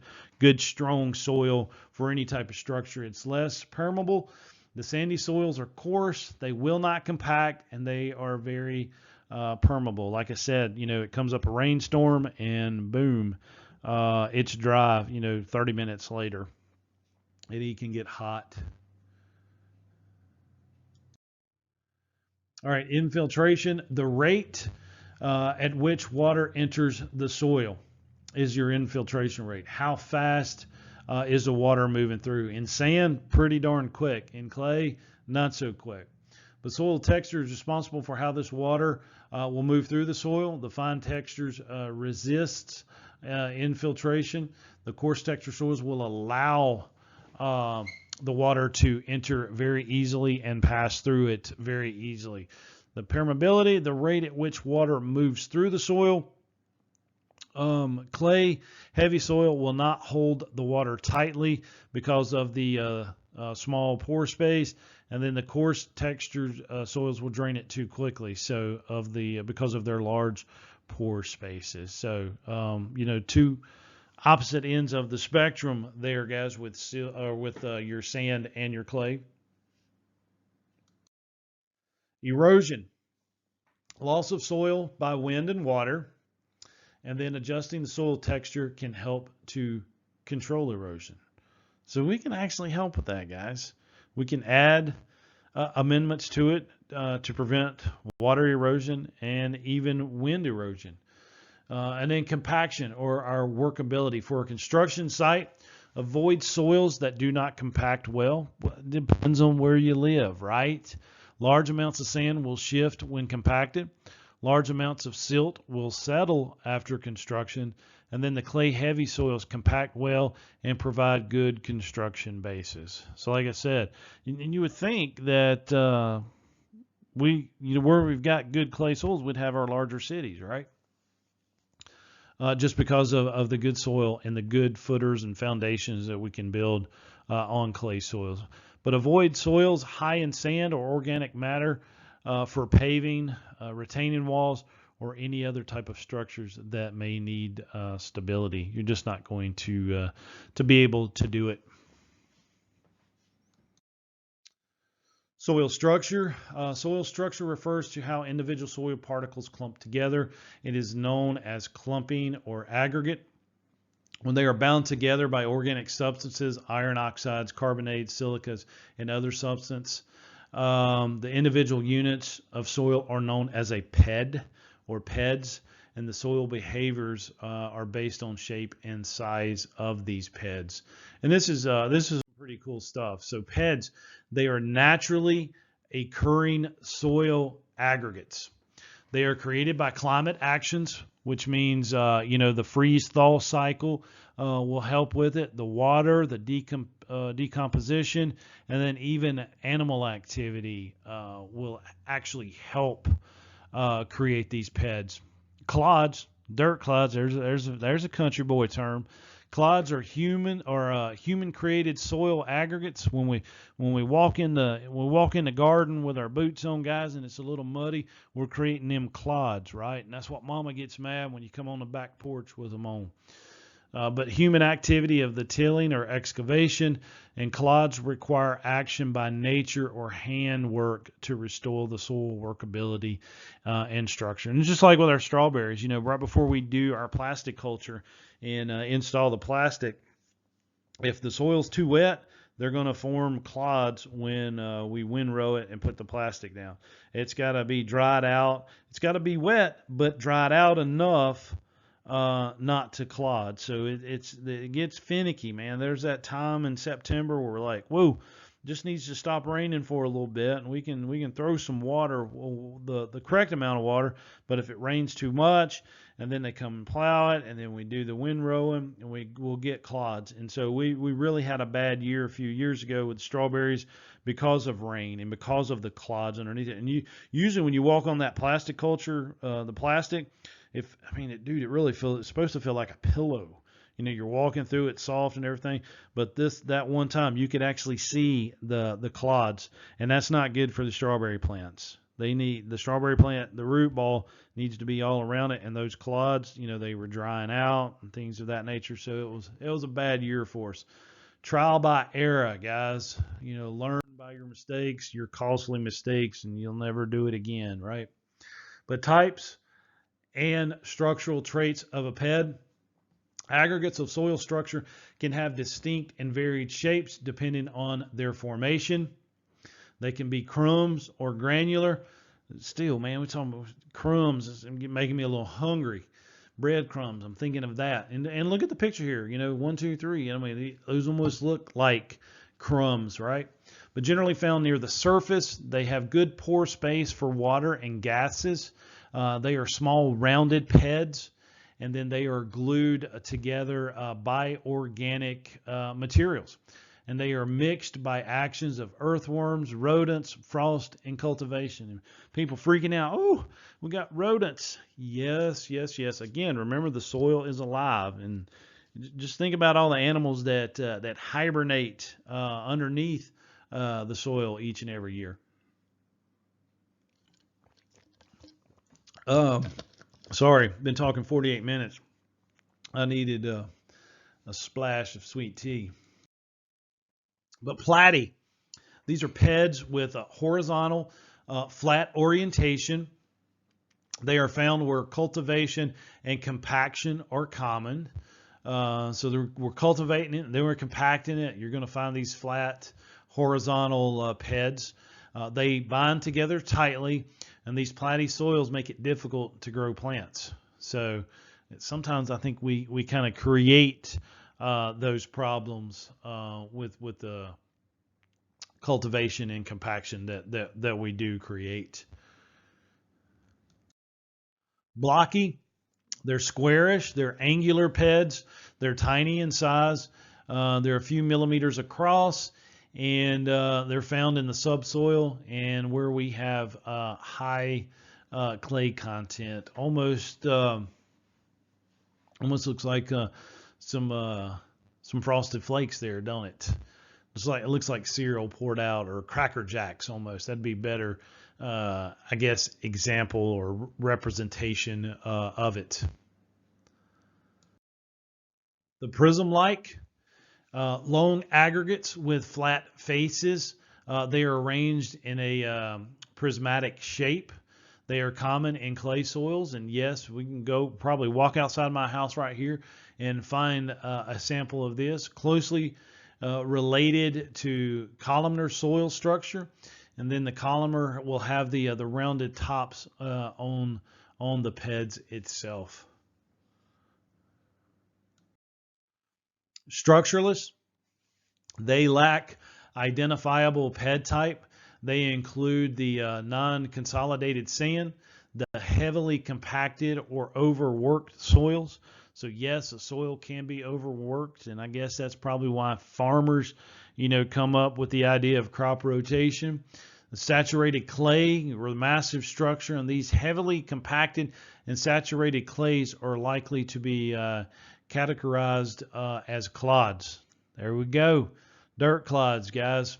strong soil for any type of structure. It's less permeable. The sandy soils are coarse. They will not compact, and they are very permeable. Like I said, it comes up a rainstorm and boom, it's dry, 30 minutes later. It can get hot. All right, infiltration, the rate at which water enters the soil is your infiltration rate. How fast is the water moving through? In sand, pretty darn quick. In clay, not so quick. But soil texture is responsible for how this water will move through the soil. The fine textures resists infiltration. The coarse texture soils will allow the water to enter very easily and pass through it very easily. The permeability, the rate at which water moves through the soil. Clay, heavy soil will not hold the water tightly because of the small pore space, and then the coarse textured soils will drain it too quickly. So because of their large pore spaces. So two opposite ends of the spectrum there, guys, with your sand and your clay. Erosion, loss of soil by wind and water, and then adjusting the soil texture can help to control erosion. So we can actually help with that, guys. We can add amendments to it to prevent water erosion and even wind erosion. And then compaction, or our workability. For a construction site, avoid soils that do not compact well. It depends on where you live, right? Large amounts of sand will shift when compacted. Large amounts of silt will settle after construction. And then the clay heavy soils compact well and provide good construction bases. So like I said, and you would think that where we've got good clay soils, we'd have our larger cities, right? Just because of the good soil and the good footers and foundations that we can build on clay soils. But avoid soils high in sand or organic matter for paving, retaining walls, or any other type of structures that may need stability. You're just not going to be able to do it. Soil structure. Soil structure refers to how individual soil particles clump together. It is known as clumping or aggregate. when they are bound together by organic substances, iron oxides, carbonates, silicas, and other substances. The individual units of soil are known as a PED or PEDs, and the soil behaviors are based on shape and size of these PEDs. And this is pretty cool stuff. So PEDs, they are naturally occurring soil aggregates. They are created by climate actions, which means the freeze-thaw cycle will help with it. The water, the decomposition, and then even animal activity will actually help create these PEDs. Clods, dirt clods. There's a country boy term. Clods are human created soil aggregates. When we walk in the garden with our boots on, guys, and it's a little muddy, we're creating them clods, right? And that's what Mama gets mad when you come on the back porch with them on. But human activity of the tilling or excavation and clods require action by nature or handwork to restore the soil workability and structure. And it's just like with our strawberries, right before we do our plastic culture and install the plastic, if the soil's too wet, they're going to form clods when we windrow it and put the plastic down. It's got to be dried out. It's got to be wet, but dried out enough not to clod. So it gets finicky, man. There's that time in September where we're like, whoa, just needs to stop raining for a little bit, and we can throw some water, the correct amount of water. But if it rains too much, and then they come and plow it, and then we do the windrowing, and we'll get clods. And so we really had a bad year a few years ago with strawberries because of rain and because of the clods underneath it. And usually when you walk on that plastic culture, the plastic, it really it's supposed to feel like a pillow. You're walking through it soft and everything, but that one time you could actually see the clods, and that's not good for the strawberry plants. The strawberry plant, the root ball needs to be all around it, and those clods, they were drying out and things of that nature. So it was a bad year for us. Trial by error, guys. Learn by your mistakes, your costly mistakes, and you'll never do it again, right? But types and structural traits of a PED. Aggregates of soil structure can have distinct and varied shapes depending on their formation. They can be crumbs or granular. Still, man, we're talking about crumbs. It's making me a little hungry. Breadcrumbs, I'm thinking of that. And look at the picture here. 1, 2, 3. Those almost look like crumbs, right? But generally found near the surface. They have good pore space for water and gases. They are small rounded PEDs, and then they are glued together by organic materials. And they are mixed by actions of earthworms, rodents, frost, and cultivation. And people freaking out, oh, we got rodents. Yes. Again, remember the soil is alive. And just think about all the animals that hibernate underneath the soil each and every year. Sorry, been talking 48 minutes. I needed a splash of sweet tea. But platy, these are PEDs with a horizontal flat orientation. They are found where cultivation and compaction are common. So we're cultivating it, and then we're compacting it. You're going to find these flat horizontal PEDs. They bind together tightly, and these platy soils make it difficult to grow plants. So sometimes I think we kind of create those problems with the cultivation and compaction that we do create. Blocky, they're squarish, they're angular PEDs, they're tiny in size, they're a few millimeters across, and they're found in the subsoil and where we have high clay content. Almost looks like some frosted flakes there, don't it? It looks like cereal poured out, or Cracker Jacks almost. That'd be better, I guess, example or representation of it. The prism-like, long aggregates with flat faces. They are arranged in a prismatic shape. They are common in clay soils, and yes, we can go probably walk outside my house right here, and find a sample of this closely related to columnar soil structure, and then the columnar will have the rounded tops on the PEDs itself. Structureless, they lack identifiable PED type. They include the non-consolidated sand, the heavily compacted or overworked soils. So yes, the soil can be overworked, and I guess that's probably why farmers, come up with the idea of crop rotation. The saturated clay or the massive structure, and these heavily compacted and saturated clays are likely to be categorized as clods. There we go, dirt clods, guys.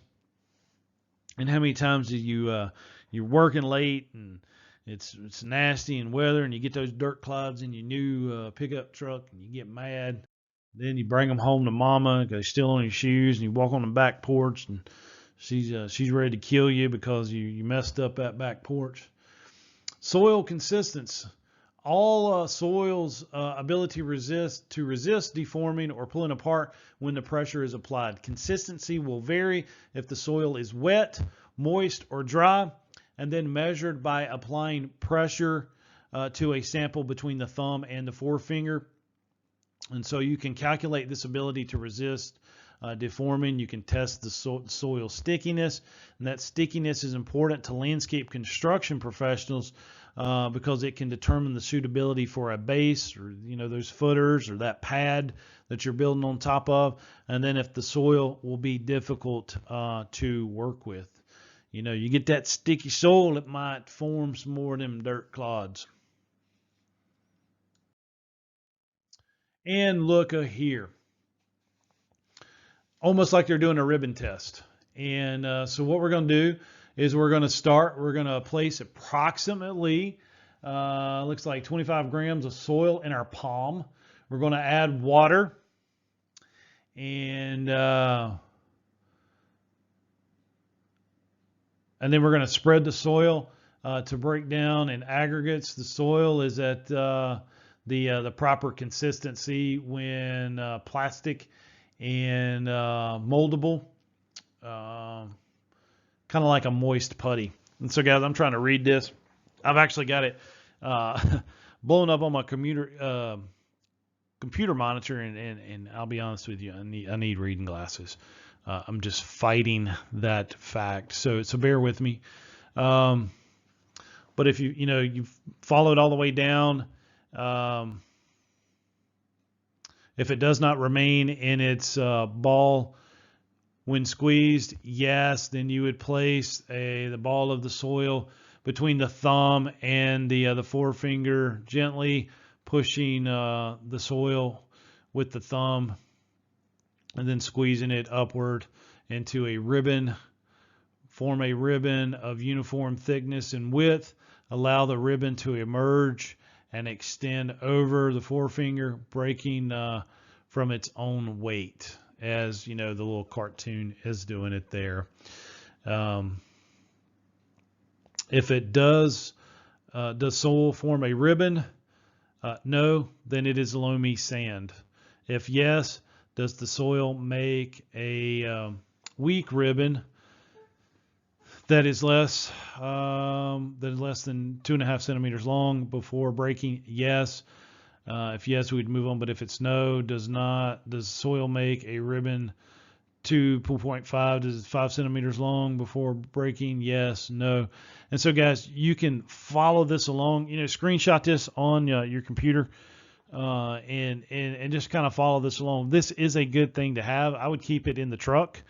And how many times do you're working late and it's nasty and weather, and you get those dirt clods in your new pickup truck, and you get mad. Then you bring them home to mama because they're still on your shoes, and you walk on the back porch, and she's ready to kill you because you messed up that back porch. Soil consistency. All soils' ability to resist deforming or pulling apart when the pressure is applied. Consistency will vary if the soil is wet, moist, or dry, and then measured by applying pressure to a sample between the thumb and the forefinger. And so you can calculate this ability to resist deforming. You can test the soil stickiness, and that stickiness is important to landscape construction professionals because it can determine the suitability for a base, or those footers or that pad that you're building on top of, and then if the soil will be difficult to work with. You get that sticky soil, it might form some more of them dirt clods. And look here, almost like they're doing a ribbon test. And so what we're going to do is we're going to place approximately, looks like 25 grams of soil in our palm. We're going to add water, and then we're going to spread the soil to break down in aggregates. The soil is at the proper consistency when plastic and moldable, kind of like a moist putty. And so, guys, I'm trying to read this. I've actually got it blown up on my computer monitor, and I'll be honest with you, I need reading glasses. I'm just fighting that fact, so bear with me. But if you've followed all the way down, if it does not remain in its ball when squeezed, yes, then you would place the ball of the soil between the thumb and the forefinger, gently pushing the soil with the thumb, and then squeezing it upward into a ribbon. Form a ribbon of uniform thickness and width. Allow the ribbon to emerge and extend over the forefinger, breaking from its own weight, as the little cartoon is doing it there. If it does soil form a ribbon? No, then it is loamy sand. If yes, does the soil make a weak ribbon that is less than 2.5 centimeters long before breaking? Yes. If yes, we'd move on. But if it's no, does soil make a ribbon 2.5 to 5 centimeters long before breaking? Yes, no. And so, guys, you can follow this along. Screenshot this on your computer, and just kind of follow this along. This is a good thing to have. I would keep it in the truck.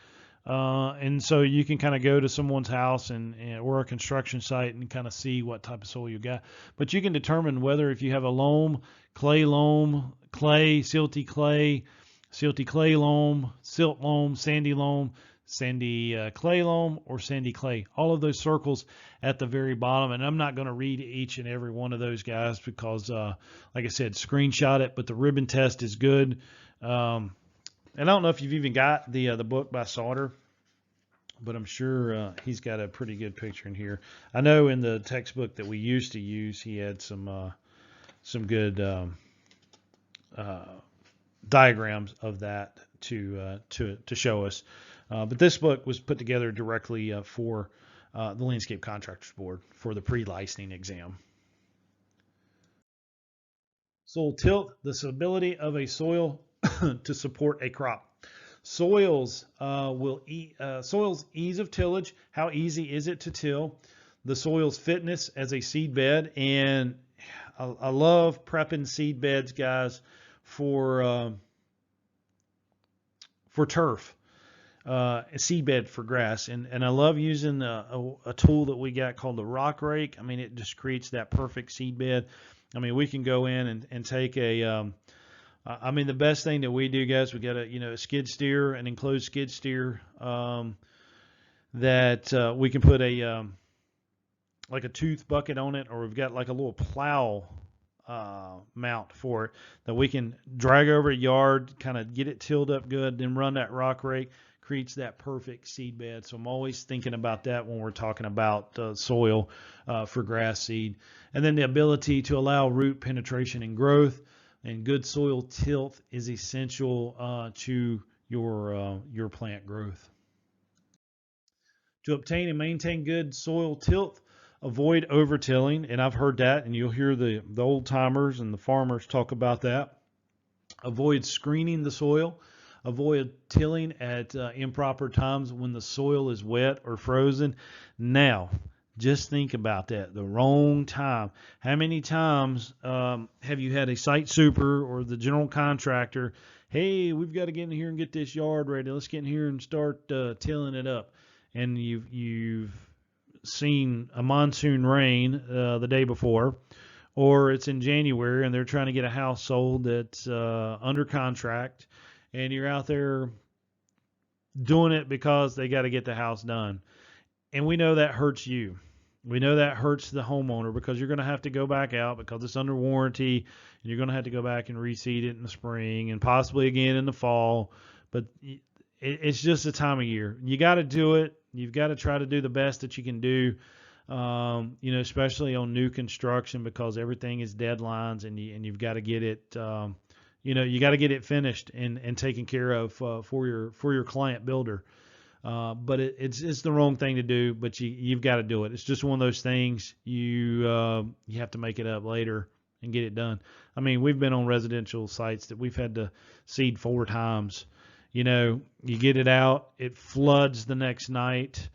And so you can kind of go to someone's house or a construction site and kind of see what type of soil you got. But you can determine whether if you have a loam, clay, silty clay loam, silt loam, sandy clay loam, or sandy clay. All of those circles at the very bottom. And I'm not going to read each and every one of those, guys, because, like I said, screenshot it. But the ribbon test is good. And I don't know if you've even got the book by Sauter, but I'm sure he's got a pretty good picture in here. I know in the textbook that we used to use, he had some good diagrams of that to show us. But this book was put together directly for the Landscape Contractors Board for the pre-licensing exam. Soil tilt, the stability of a soil to support a crop. Soils soil's ease of tillage. How easy is it to till? The soil's fitness as a seed bed, and I love prepping seed beds, guys, for turf, a seed bed for grass, and I love using a tool that we got called the rock rake. I mean, it just creates that perfect seed bed. I mean, we can go in and take a I mean, the best thing that we do, guys, we got a skid steer, an enclosed skid steer that we can put a like a tooth bucket on it, or we've got like a little plow mount for it that we can drag over a yard, kind of get it tilled up good, then run that rock rake, creates that perfect seed bed. So I'm always thinking about that when we're talking about soil for grass seed. And then the ability to allow root penetration and growth. And good soil tilt is essential to your plant growth. To obtain and maintain good soil tilt, avoid over-tilling, and I've heard that, and you'll hear the old timers and the farmers talk about that. Avoid screening the soil. Avoid tilling at improper times when the soil is wet or frozen. Now, just think about that. The wrong time. How many times have you had a site super or the general contractor, hey, we've got to get in here and get this yard ready. Let's get in here and start tilling it up. And you've seen a monsoon rain the day before, or it's in January and they're trying to get a house sold that's under contract, and you're out there doing it because they got to get the house done. And we know that hurts you. We know that hurts the homeowner because you're going to have to go back out because it's under warranty, and you're going to have to go back and reseed it in the spring and possibly again in the fall. But it's just a time of year. You got to do it. You've got to try to do the best that you can do, especially on new construction, because everything is deadlines, and you've got to get it, you got to get it finished and taken care of for your client builder. But it's the wrong thing to do, but you've got to do it. It's just one of those things you have to make it up later and get it done. I mean, we've been on residential sites that we've had to seed 4 times. You get it out, it floods the next night,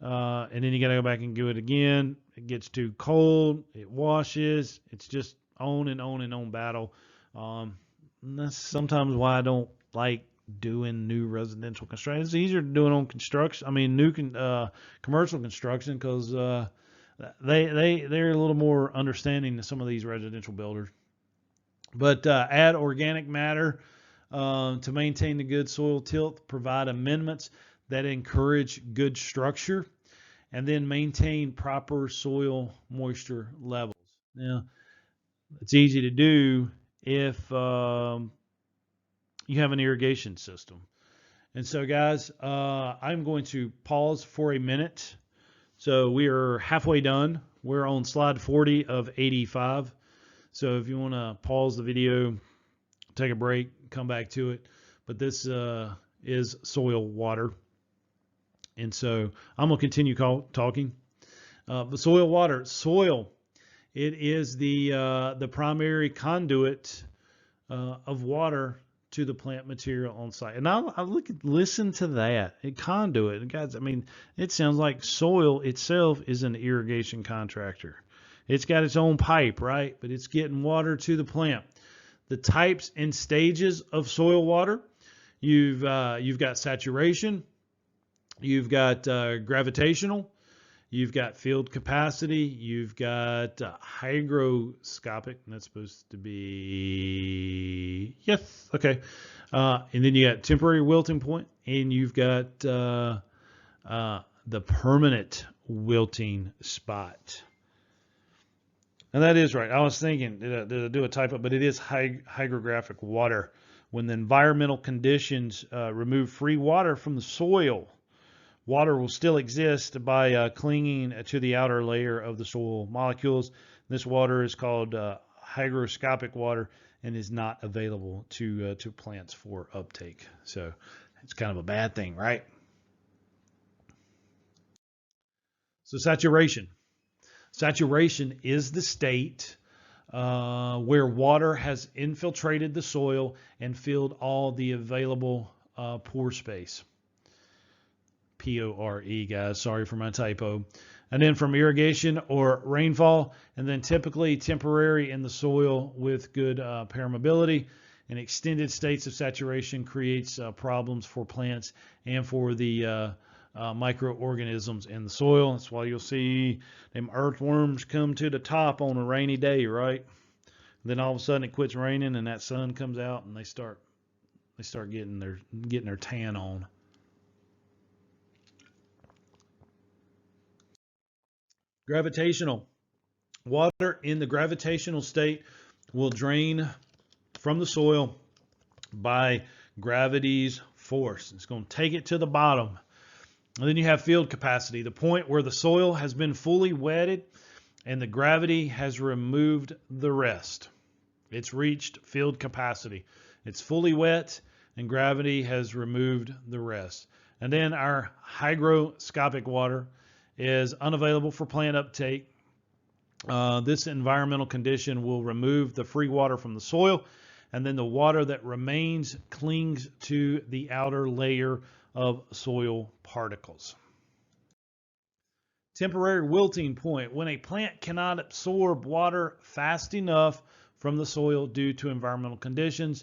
and then you got to go back and do it again. It gets too cold, it washes. It's just on and on and on battle. And that's sometimes why I don't like doing new residential construction. It's easier to do it on construction. I mean, new commercial construction, because they're a little more understanding than some of these residential builders. But add organic matter to maintain the good soil tilt. Provide amendments that encourage good structure, and then maintain proper soil moisture levels. Now, it's easy to do if you have an irrigation system. And so, guys, I'm going to pause for a minute. So we are halfway done. We're on slide 40 of 85. So if you want to pause the video, take a break, come back to it. But this is soil water. And so I'm going to continue talking. But soil water. Soil, it is the primary conduit of water to the plant material on site. And listen to that. A conduit. And guys, I mean, it sounds like soil itself is an irrigation contractor. It's got its own pipe, right? But it's getting water to the plant. The types and stages of soil water, you've got saturation, you've got gravitational, you've got field capacity, you've got hygroscopic, and that's supposed to be, yes, okay. And then you got temporary wilting point, and you've got the permanent wilting spot. And that is right. I was thinking, did I do a typo? But it is hygrographic water. When the environmental conditions remove free water from the soil, water will still exist by clinging to the outer layer of the soil molecules. This water is called hygroscopic water, and is not available to plants for uptake. So it's kind of a bad thing, right? So saturation. Saturation is the state where water has infiltrated the soil and filled all the available pore space. Pore, guys. Sorry for my typo. And then from irrigation or rainfall, and then typically temporary in the soil with good permeability. And extended states of saturation creates problems for plants and for the microorganisms in the soil. That's why you'll see them earthworms come to the top on a rainy day, right? Then all of a sudden it quits raining and that sun comes out and they start getting their tan on. Gravitational. Water in the gravitational state will drain from the soil by gravity's force. It's going to take it to the bottom. And then you have field capacity, the point where the soil has been fully wetted and the gravity has removed the rest. It's reached field capacity. It's fully wet and gravity has removed the rest. And then our hygroscopic water is unavailable for plant uptake. This environmental condition will remove the free water from the soil, and then the water that remains clings to the outer layer of soil particles. Temporary wilting point. When a plant cannot absorb water fast enough from the soil due to environmental conditions,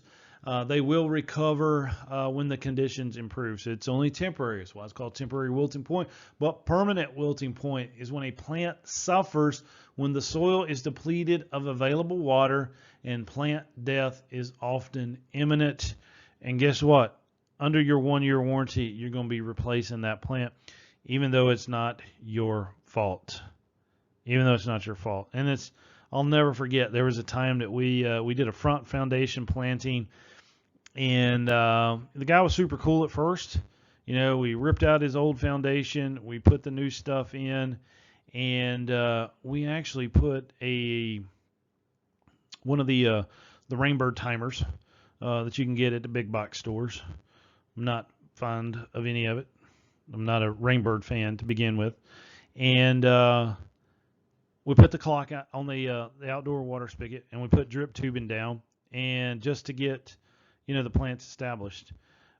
they will recover when the conditions improve. So it's only temporary. That's why it's called temporary wilting point. But permanent wilting point is when a plant suffers when the soil is depleted of available water and plant death is often imminent. And guess what? Under your 1-year warranty, you're going to be replacing that plant, even though it's not your fault. Even though it's not your fault. And I'll never forget, there was a time that we did a front foundation planting, and the guy was super cool at first. You know, we ripped out his old foundation, we put the new stuff in, and we actually put one of the Rainbird timers that you can get at the big box stores. I'm not fond of any of it. I'm not a Rainbird fan to begin with, and we put the clock out on the outdoor water spigot, and we put drip tubing down, and just to get the plants established.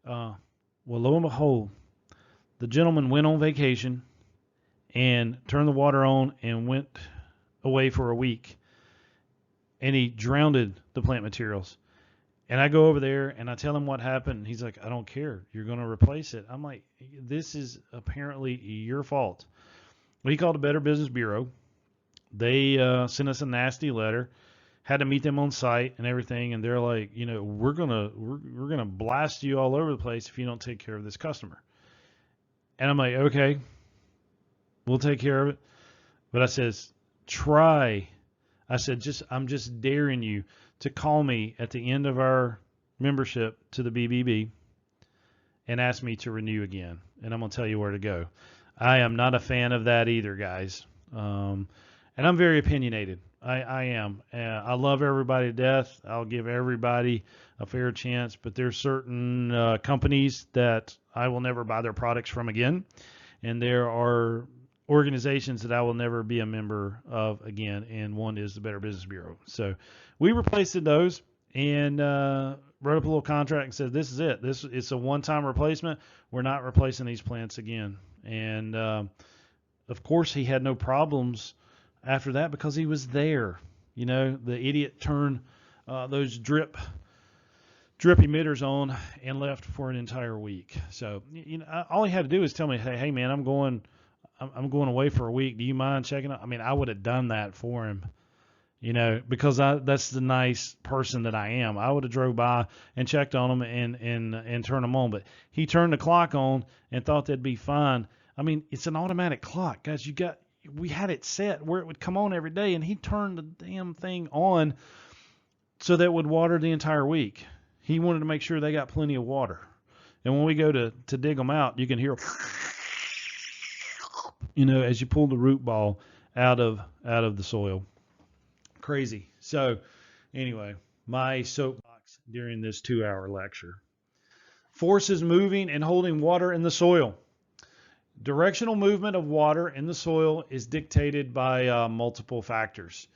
Well, lo and behold, the gentleman went on vacation and turned the water on and went away for a week, and he drowned the plant materials. And I go over there and I tell him what happened. And he's like, I don't care. You're going to replace it. I'm like, this is apparently your fault. Well, he called the Better Business Bureau. They sent us a nasty letter. Had to meet them on site and everything. And they're like, we're gonna blast you all over the place if you don't take care of this customer. And I'm like, okay, we'll take care of it. But I says, try. I said, I'm just daring you to call me at the end of our membership to the BBB and ask me to renew again. And I'm going to tell you where to go. I am not a fan of that either, guys. And I'm very opinionated. I am. I love everybody to death. I'll give everybody a fair chance. But there's certain companies that I will never buy their products from again. And there are organizations that I will never be a member of again, and one is the Better Business Bureau. So we replaced those and wrote up a little contract and said, this is it. It's a one-time replacement. We're not replacing these plants again. And of course, he had no problems after that because he was there. The idiot turned those drip emitters on and left for an entire week. So all he had to do is tell me, hey man, I'm going away for a week. Do you mind checking out? I mean, I would have done that for him, because that's the nice person that I am. I would have drove by and checked on him and turned them on. But he turned the clock on and thought that'd be fine. I mean, it's an automatic clock, guys. We had it set where it would come on every day, and he turned the damn thing on so that it would water the entire week. He wanted to make sure they got plenty of water. And when we go to dig them out, you can hear as you pull the root ball out of the soil. Crazy. So anyway, my soapbox during this 2-hour lecture. Forces moving and holding water in the soil. Directional movement of water in the soil is dictated by multiple factors.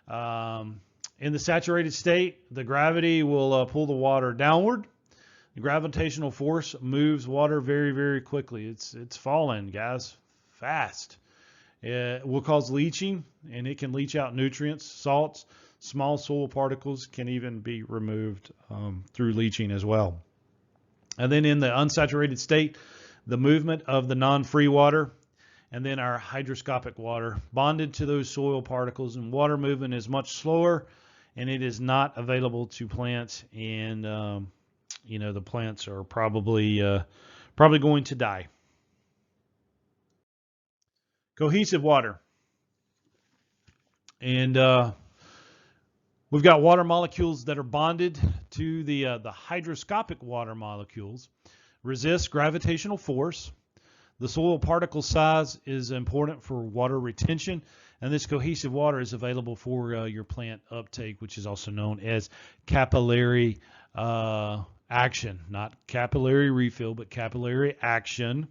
In the saturated state, the gravity will pull the water downward. The gravitational force moves water very, very quickly. It's falling, guys, fast. It will cause leaching, and it can leach out nutrients, salts, small soil particles can even be removed through leaching as well. And then in the unsaturated state, the movement of the non-free water, and then our hygroscopic water bonded to those soil particles, and water movement is much slower, and it is not available to plants, and the plants are probably going to die. Cohesive water, and we've got water molecules that are bonded to the hygroscopic water molecules, resist gravitational force. The soil particle size is important for water retention, and this cohesive water is available for your plant uptake, which is also known as capillary action, not capillary refill, but capillary action.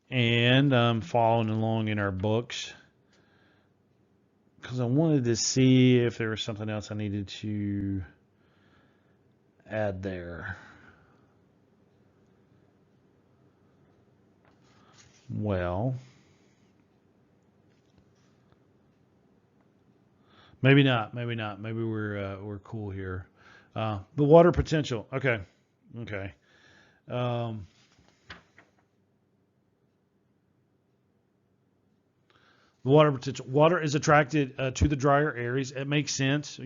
And I'm following along in our books because I wanted to see if there was something else I needed to add there. Well, maybe not. Maybe not. Maybe we're cool here. The water potential. Okay. The water potential. Water is attracted to the drier areas. It makes sense.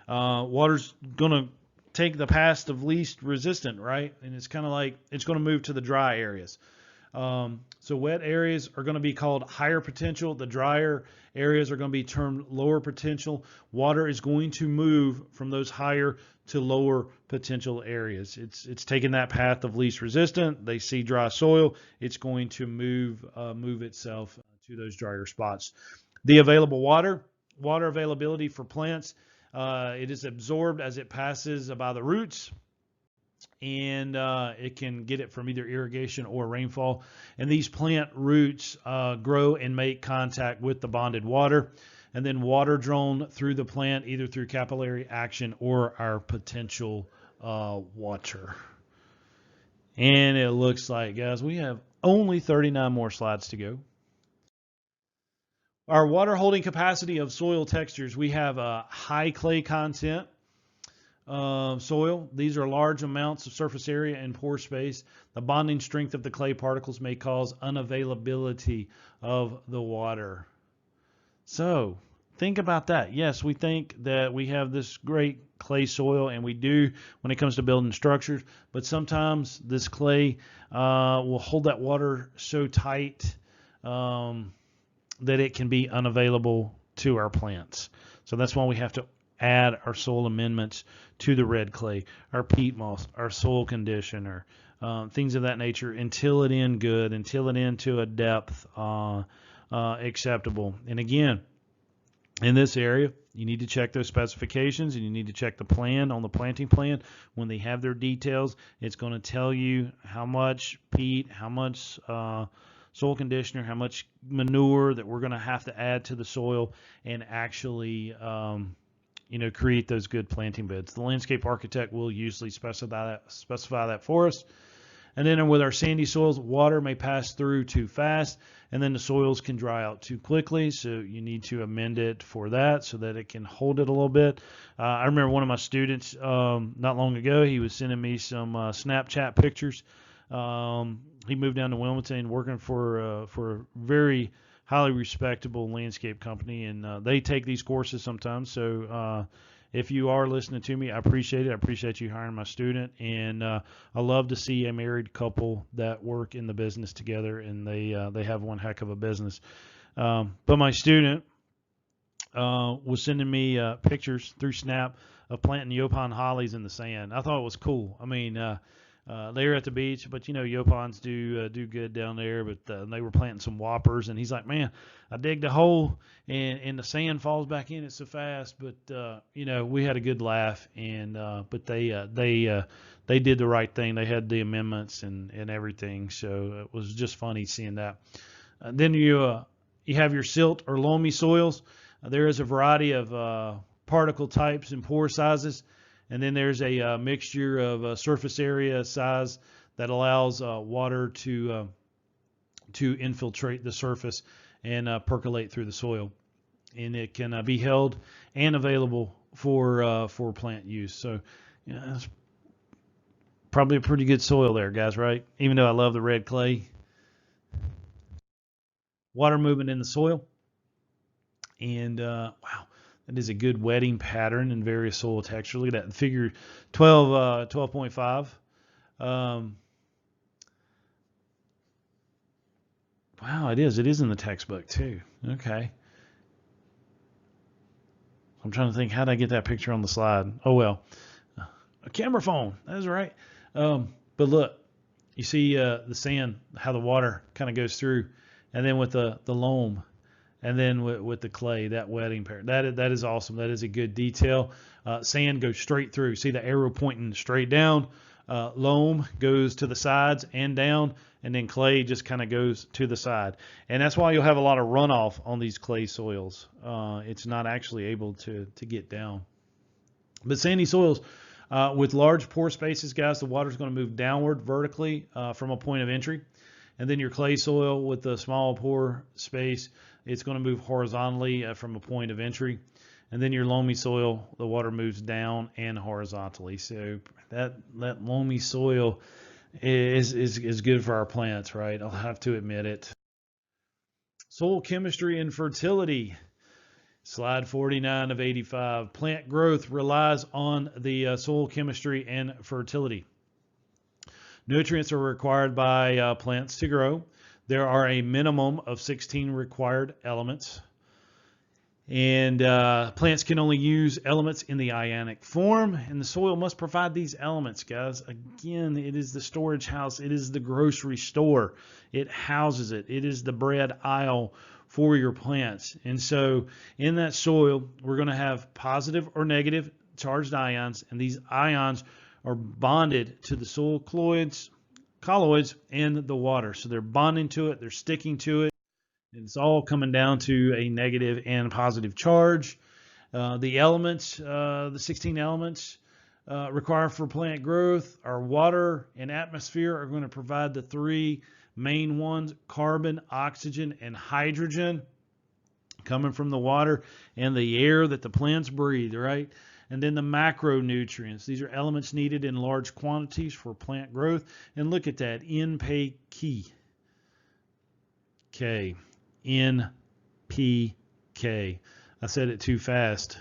Water's gonna take the path of least resistant, right? And it's kind of like it's going to move to the dry areas. So wet areas are going to be called higher potential. The drier areas are going to be termed lower potential. Water is going to move from those higher to lower potential areas. It's taking that path of least resistant. They see dry soil. It's going to move itself to those drier spots. The available water availability for plants. It is absorbed as it passes by the roots, and it can get it from either irrigation or rainfall. And these plant roots grow and make contact with the bonded water, and then water drawn through the plant either through capillary action or our potential water. And it looks like, guys, we have only 39 more slides to go. Our water holding capacity of soil textures, we have a high clay content soil. These are large amounts of surface area and pore space. The bonding strength of the clay particles may cause unavailability of the water. So think about that. Yes, we think that we have this great clay soil, and we do when it comes to building structures, but sometimes this clay will hold that water so tight that it can be unavailable to our plants. So that's why we have to add our soil amendments to the red clay, our peat moss, our soil conditioner, things of that nature, until it into a depth acceptable. And again, in this area, you need to check those specifications, and you need to check the plan on the planting plan. When they have their details, it's going to tell you how much peat, how much soil conditioner, how much manure that we're going to have to add to the soil, and actually create those good planting beds. The landscape architect will usually specify that for us. And then with our sandy soils, water may pass through too fast, and then the soils can dry out too quickly. So you need to amend it for that so that it can hold it a little bit. I remember one of my students not long ago, he was sending me some Snapchat pictures. He moved down to Wilmington working for a very highly respectable landscape company, and they take these courses sometimes. So if you are listening to me, I appreciate it. I appreciate you hiring my student, and I love to see a married couple that work in the business together, and they have one heck of a business. But my student was sending me pictures through Snap of planting Yopon hollies in the sand. I thought it was cool. I mean, They're at the beach, but you know, Yopons do good down there. But they were planting some whoppers, and he's like, "Man, I digged a hole, and the sand falls back in it so fast." But you know, we had a good laugh, and but they did the right thing. They had the amendments and everything, so it was just funny seeing that. Then you have your silt or loamy soils. There is a variety of particle types and pore sizes. And then there's a mixture of surface area size that allows water to infiltrate the surface and percolate through the soil. And it can be held and available for plant use. So, you know, that's probably a pretty good soil there, guys, right? Even though I love the red clay. Water movement in the soil. And wow. It is a good wetting pattern in various soil textures. Look at that, figure 12.5. Wow, it is. It is in the textbook too. Okay. I'm trying to think, how did I get that picture on the slide? Oh well, a camera phone. That's right. But look, you see the sand, how the water kind of goes through, and then with the loam. And then with the clay, that wetting pattern, that is awesome. That is a good detail. Sand goes straight through. See the arrow pointing straight down. Loam goes to the sides and down, and then clay just kind of goes to the side. And that's why you'll have a lot of runoff on these clay soils. It's not actually able to get down. But sandy soils with large pore spaces, guys, the water is going to move downward vertically from a point of entry. And then your clay soil with the small pore space, it's going to move horizontally from a point of entry. And then your loamy soil, the water moves down and horizontally. So that loamy soil is good for our plants, right? I'll have to admit it. Soil chemistry and fertility. Slide 49 of 85. Plant growth relies on the soil chemistry and fertility. Nutrients are required by plants to grow. There are a minimum of 16 required elements. And plants can only use elements in the ionic form, and the soil must provide these elements, guys. Again, it is the storage house. It is the grocery store. It houses it. It is the bread aisle for your plants. And so in that soil, we're going to have positive or negative charged ions, and these ions are bonded to the soil colloids and the water. So they're bonding to it, they're sticking to it, and it's all coming down to a negative and positive charge. The elements, the 16 elements required for plant growth are water and atmosphere are going to provide the three main ones: carbon, oxygen, and hydrogen, coming from the water and the air that the plants breathe, right? And then the macronutrients. These are elements needed in large quantities for plant growth. And look at that, NPK. NPK. I said it too fast.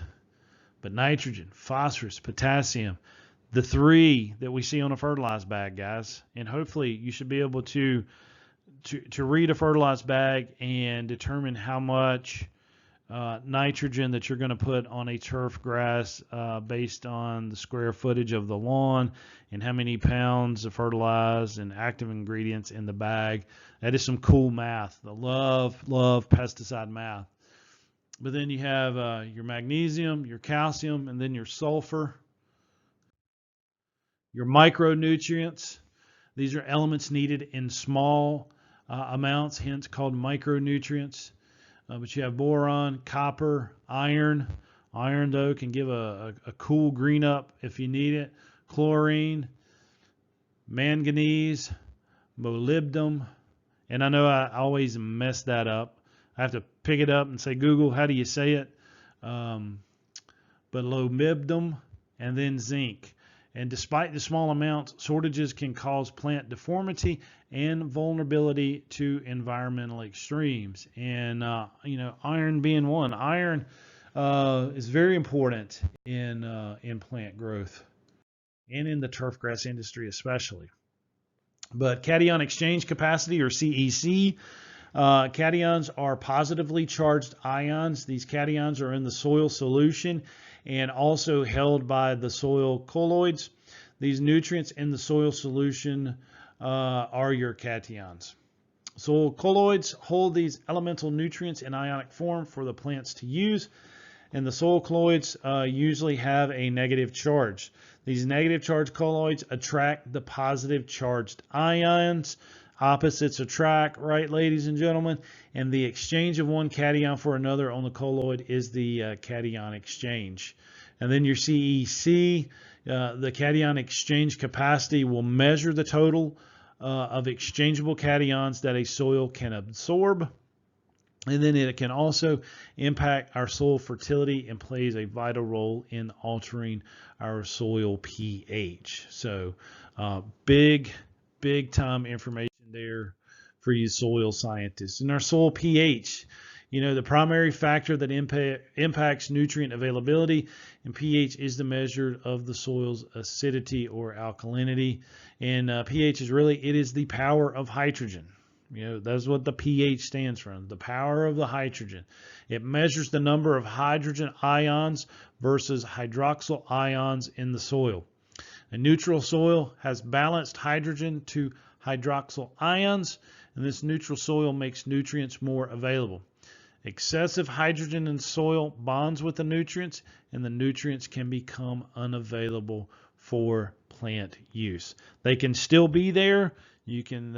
But nitrogen, phosphorus, potassium, the three that we see on a fertilized bag, guys. And hopefully you should be able to read a fertilized bag and determine how much nitrogen that you're going to put on a turf grass based on the square footage of the lawn and how many pounds of fertilized and active ingredients in the bag. That is some cool math. I love pesticide math. But then you have your magnesium, your calcium, and then your sulfur, your micronutrients. These are elements needed in small amounts, hence called micronutrients. But you have boron, copper, iron. Iron, though, can give a cool green up if you need it. Chlorine, manganese, molybdenum. And I know I always mess that up. I have to pick it up and say, Google, how do you say it? But molybdenum and then zinc. And despite the small amounts, shortages can cause plant deformity and vulnerability to environmental extremes. And, iron being one. Iron is very important in plant growth and in the turf grass industry especially. But cation exchange capacity, or CEC, cations are positively charged ions. These cations are in the soil solution and also held by the soil colloids. These nutrients in the soil solution are your cations. Soil colloids hold these elemental nutrients in ionic form for the plants to use, and the soil colloids usually have a negative charge. These negative charge colloids attract the positive charged ions. Opposites attract, right, ladies and gentlemen? And the exchange of one cation for another on the colloid is the cation exchange. And then your CEC, the cation exchange capacity, will measure the total of exchangeable cations that a soil can absorb. And then it can also impact our soil fertility and plays a vital role in altering our soil pH. So big time information there for you soil scientists. And our soil pH, the primary factor that impacts nutrient availability, and pH is the measure of the soil's acidity or alkalinity. And pH is the power of hydrogen. That's what the pH stands for, the power of the hydrogen. It measures the number of hydrogen ions versus hydroxyl ions in the soil. A neutral soil has balanced hydrogen to hydroxyl ions, and this neutral soil makes nutrients more available. Excessive hydrogen in soil bonds with the nutrients, and the nutrients can become unavailable for plant use. They can still be there. You can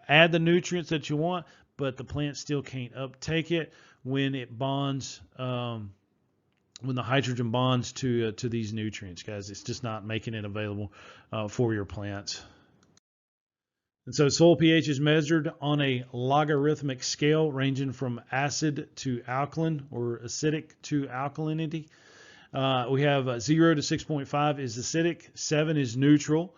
add the nutrients that you want, but the plant still can't uptake it when it bonds, when the hydrogen bonds to these nutrients, guys. It's just not making it available for your plants. And so soil pH is measured on a logarithmic scale ranging from acid to alkaline or acidic to alkalinity. We have 0 to 6.5 is acidic, 7 is neutral,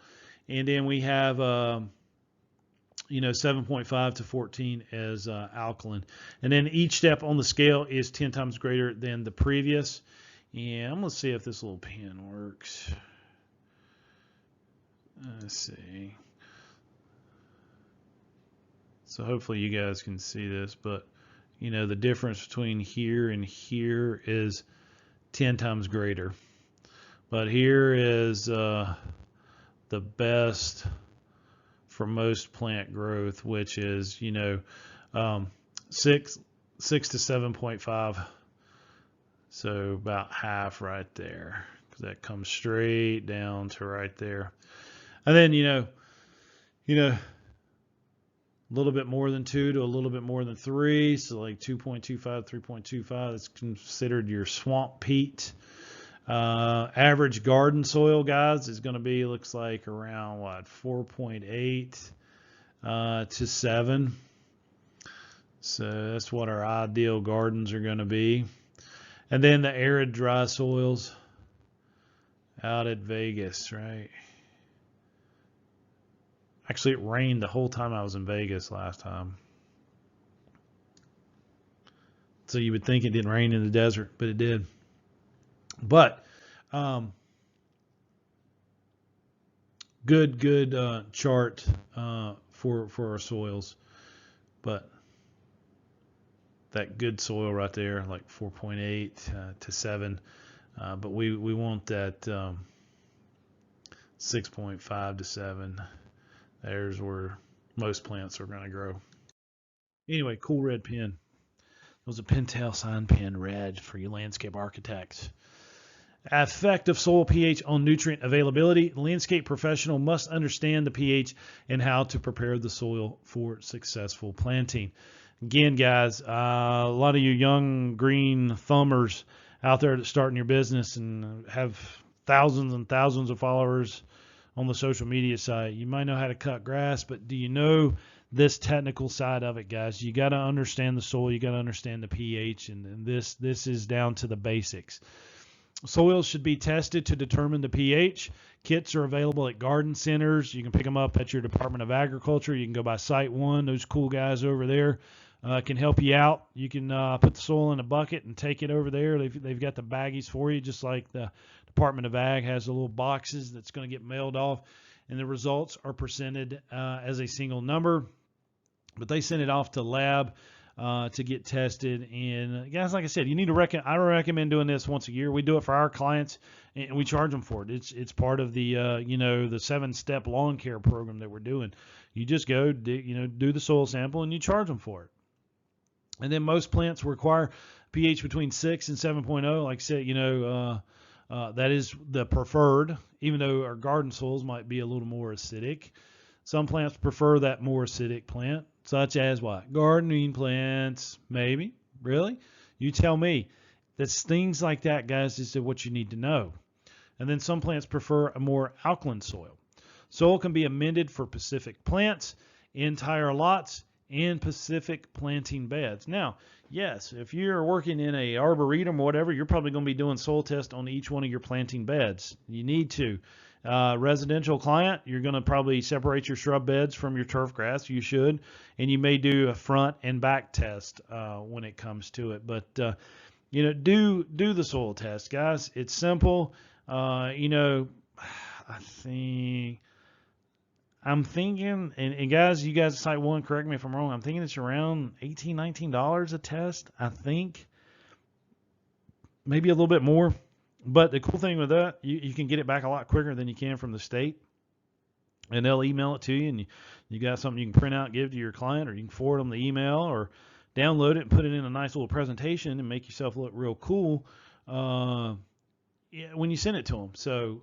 and then we have 7.5 to 14 as alkaline. And then each step on the scale is 10 times greater than the previous. And I'm going to see if this little pen works. Let's see. So hopefully you guys can see this, but the difference between here and here is 10 times greater. But here is the best for most plant growth, which is 6 to 7.5, so about half right there, because that comes straight down to right there. And then a little bit more than 2 to a little bit more than 3, so like 2.25, 3.25, that's considered your swamp peat. Average garden soil, guys, is going to be, looks like around 4.8 to 7. So that's what our ideal gardens are going to be. And then the arid dry soils out at Vegas, right? Actually, it rained the whole time I was in Vegas last time. So you would think it didn't rain in the desert, but it did. But good chart for our soils. But that good soil right there, like 4.8 to 7. But we want that 6.5 to 7. There's where most plants are going to grow. Anyway, cool red pen. It was a Pentel sign pen red for you landscape architects. Effect of soil pH on nutrient availability. The landscape professional must understand the pH and how to prepare the soil for successful planting. Again, guys, a lot of you young green thumbers out there that starting your business and have thousands and thousands of followers on the social media site. You might know how to cut grass, but do you know this technical side of it, guys? You got to understand the soil. You got to understand the pH, and this is down to the basics. Soils should be tested to determine the pH. Kits are available at garden centers. You can pick them up at your Department of Agriculture. You can go by Site One. Those cool guys over there can help you out. You can put the soil in a bucket and take it over there. They've got the baggies for you, just like the Department of Ag has the little boxes that's going to get mailed off, and the results are presented as a single number, but they send it off to lab to get tested. And guys, like I said, you need to I recommend doing this once a year. We do it for our clients, and we charge them for it. It's part of the the 7-step lawn care program that we're doing. You just go do the soil sample and you charge them for it. And then most plants require pH between 6 and 7.0. Like I said, that is the preferred, even though our garden soils might be a little more acidic. Some plants prefer that more acidic plant, such as what? Gardening plants, maybe. Really? You tell me. That's things like that, guys, is what you need to know. And then some plants prefer a more alkaline soil. Soil can be amended for Pacific plants, entire lots, and Pacific planting beds. Now, yes, if you're working in a arboretum or whatever, you're probably going to be doing soil test on each one of your planting beds. You need to. Residential client, you're going to probably separate your shrub beds from your turf grass. You should, and you may do a front and back test when it comes to it. But do the soil test, guys. It's simple. I'm thinking, and guys, you guys cite one, correct me if I'm wrong. I'm thinking it's around $18, $19 a test. I think maybe a little bit more. But the cool thing with that, you can get it back a lot quicker than you can from the state. And they'll email it to you, and you got something you can print out and give to your client, or you can forward them the email or download it and put it in a nice little presentation and make yourself look real cool when you send it to them. So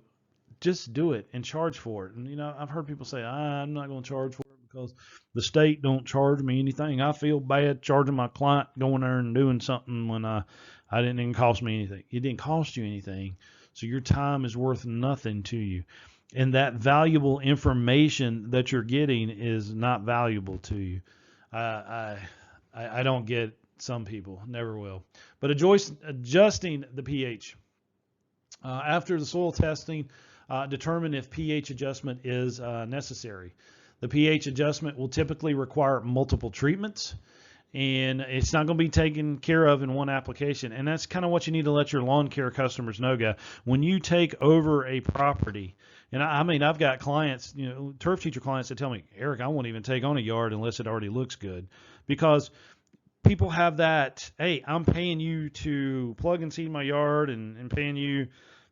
just do it and charge for it. And, I've heard people say, I'm not going to charge for it because the state don't charge me anything. I feel bad charging my client going there and doing something when I didn't even cost me anything. It didn't cost you anything. So your time is worth nothing to you. And that valuable information that you're getting is not valuable to you. I don't get some people, never will. But adjusting the pH. After the soil testing, determine if pH adjustment is necessary. The pH adjustment will typically require multiple treatments, and it's not going to be taken care of in one application. And that's kind of what you need to let your lawn care customers know, guys. When you take over a property, and I've got clients, turf teacher clients that tell me, Eric, I won't even take on a yard unless it already looks good, because people have that, hey, I'm paying you to plug and seed my yard and paying you,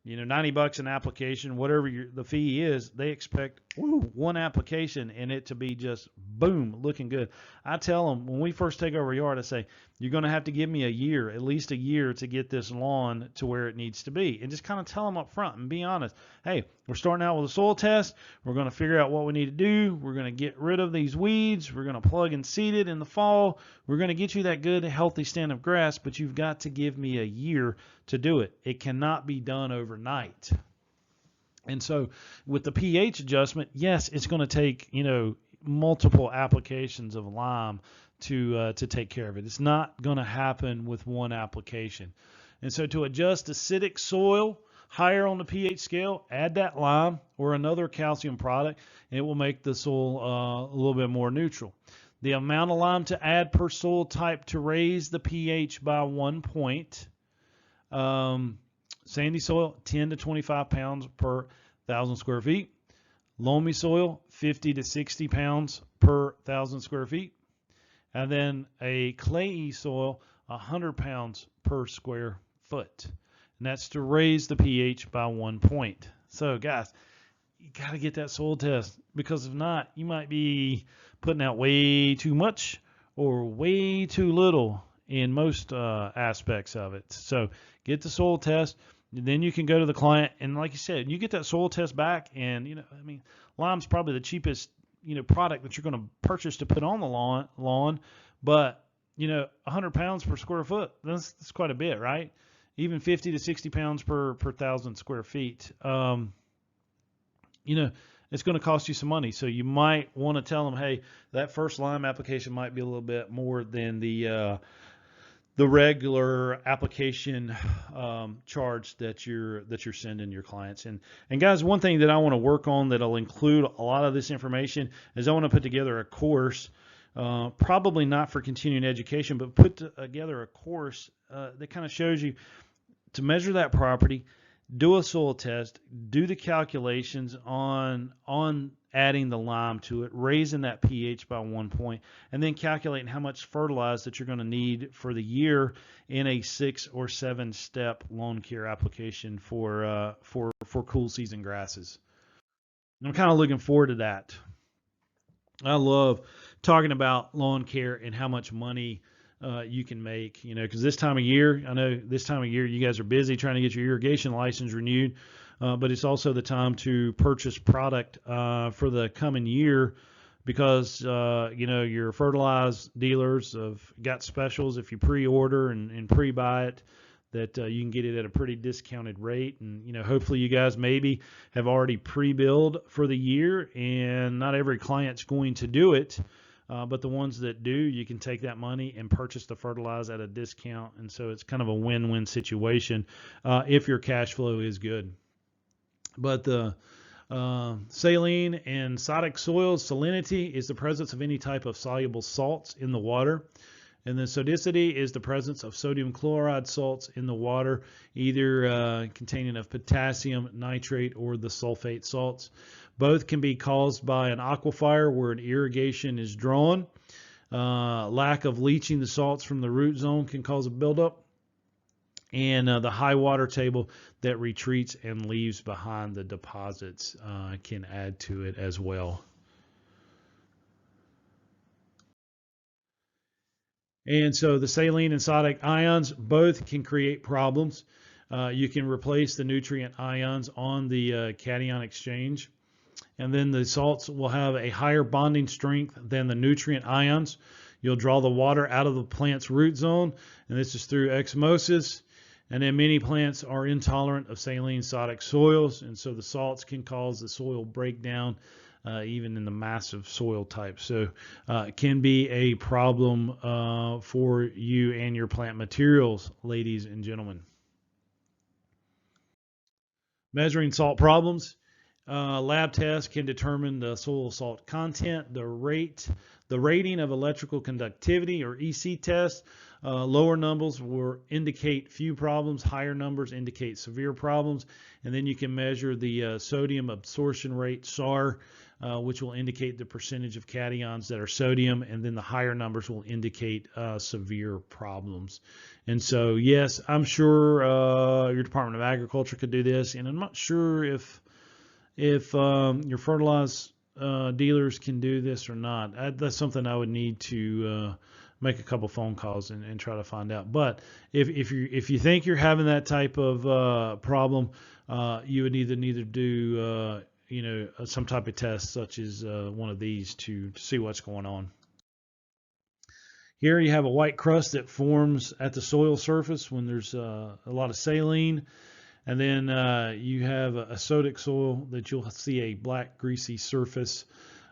$90 an application, whatever the fee is. They expect one application and it to be just boom, looking good. I tell them when we first take over a yard, I say, you're going to have to give me at least a year to get this lawn to where it needs to be. And just kind of tell them up front and be honest. Hey, we're starting out with a soil test. We're going to figure out what we need to do. We're going to get rid of these weeds. We're going to plug and seed it in the fall. We're going to get you that good, healthy stand of grass, but you've got to give me a year to do it. It cannot be done overnight. And so with the pH adjustment, yes, it's going to take, multiple applications of lime to take care of it. It's not going to happen with one application. And so to adjust acidic soil higher on the pH scale, add that lime or another calcium product, and it will make the soil a little bit more neutral. The amount of lime to add per soil type to raise the pH by 1 point. Sandy soil, 10 to 25 pounds per 1,000 square feet. Loamy soil, 50 to 60 pounds per 1,000 square feet. And then a clayey soil, 100 pounds per square foot. And that's to raise the pH by 1 point. So, guys, you got to get that soil test, because if not, you might be putting out way too much or way too little in most aspects of it. So get the soil test. Then you can go to the client, and like you said, you get that soil test back, and lime's probably the cheapest product that you're going to purchase to put on the lawn. But 100 pounds per square foot, that's quite a bit, right? Even 50 to 60 pounds per 1,000 square feet. It's going to cost you some money. So you might want to tell them, hey, that first lime application might be a little bit more than the regular application charge that you're sending your clients. And guys, one thing that I want to work on that'll include a lot of this information is I want to put together a course, probably not for continuing education, but put together a course that kind of shows you to measure that property, do a soil test, do the calculations on adding the lime to it, raising that pH by 1 point, and then calculating how much fertilizer that you're going to need for the year in a 6 or 7 step lawn care application for cool season grasses. I'm kind of looking forward to that. I love talking about lawn care and how much money you can make, because this time of year, I know this time of year you guys are busy trying to get your irrigation license renewed, but it's also the time to purchase product for the coming year because, your fertilizer dealers have got specials if you pre-order and pre-buy it that you can get it at a pretty discounted rate. And, hopefully you guys maybe have already pre-billed for the year, and not every client's going to do it. But the ones that do, you can take that money and purchase the fertilizer at a discount. And so it's kind of a win-win situation if your cash flow is good. But the saline and sodic soils, salinity is the presence of any type of soluble salts in the water. And then sodicity is the presence of sodium chloride salts in the water, either containing of potassium, nitrate, or the sulfate salts. Both can be caused by an aquifer where an irrigation is drawn. Lack of leaching the salts from the root zone can cause a buildup. And the high water table that retreats and leaves behind the deposits can add to it as well. And so the saline and sodic ions both can create problems. You can replace the nutrient ions on the cation exchange. And then the salts will have a higher bonding strength than the nutrient ions. You'll draw the water out of the plant's root zone, and this is through osmosis. And then many plants are intolerant of saline sodic soils, and so the salts can cause the soil breakdown even in the massive soil type. So it can be a problem for you and your plant materials, ladies and gentlemen. Measuring salt problems. Lab tests can determine the soil salt content, the rating of electrical conductivity or EC test. Lower numbers will indicate few problems, higher numbers indicate severe problems. And then you can measure the sodium absorption rate, SAR, which will indicate the percentage of cations that are sodium, and then the higher numbers will indicate severe problems. And so, yes, I'm sure your Department of Agriculture could do this, and I'm not sure if your fertilizer dealers can do this or not. That's something I would need to make a couple phone calls and try to find out. But if you think you're having that type of problem, you would need to do some type of test such as one of these to see what's going on. Here you have a white crust that forms at the soil surface when there's a lot of saline. And then you have a sodic soil that you'll see a black greasy surface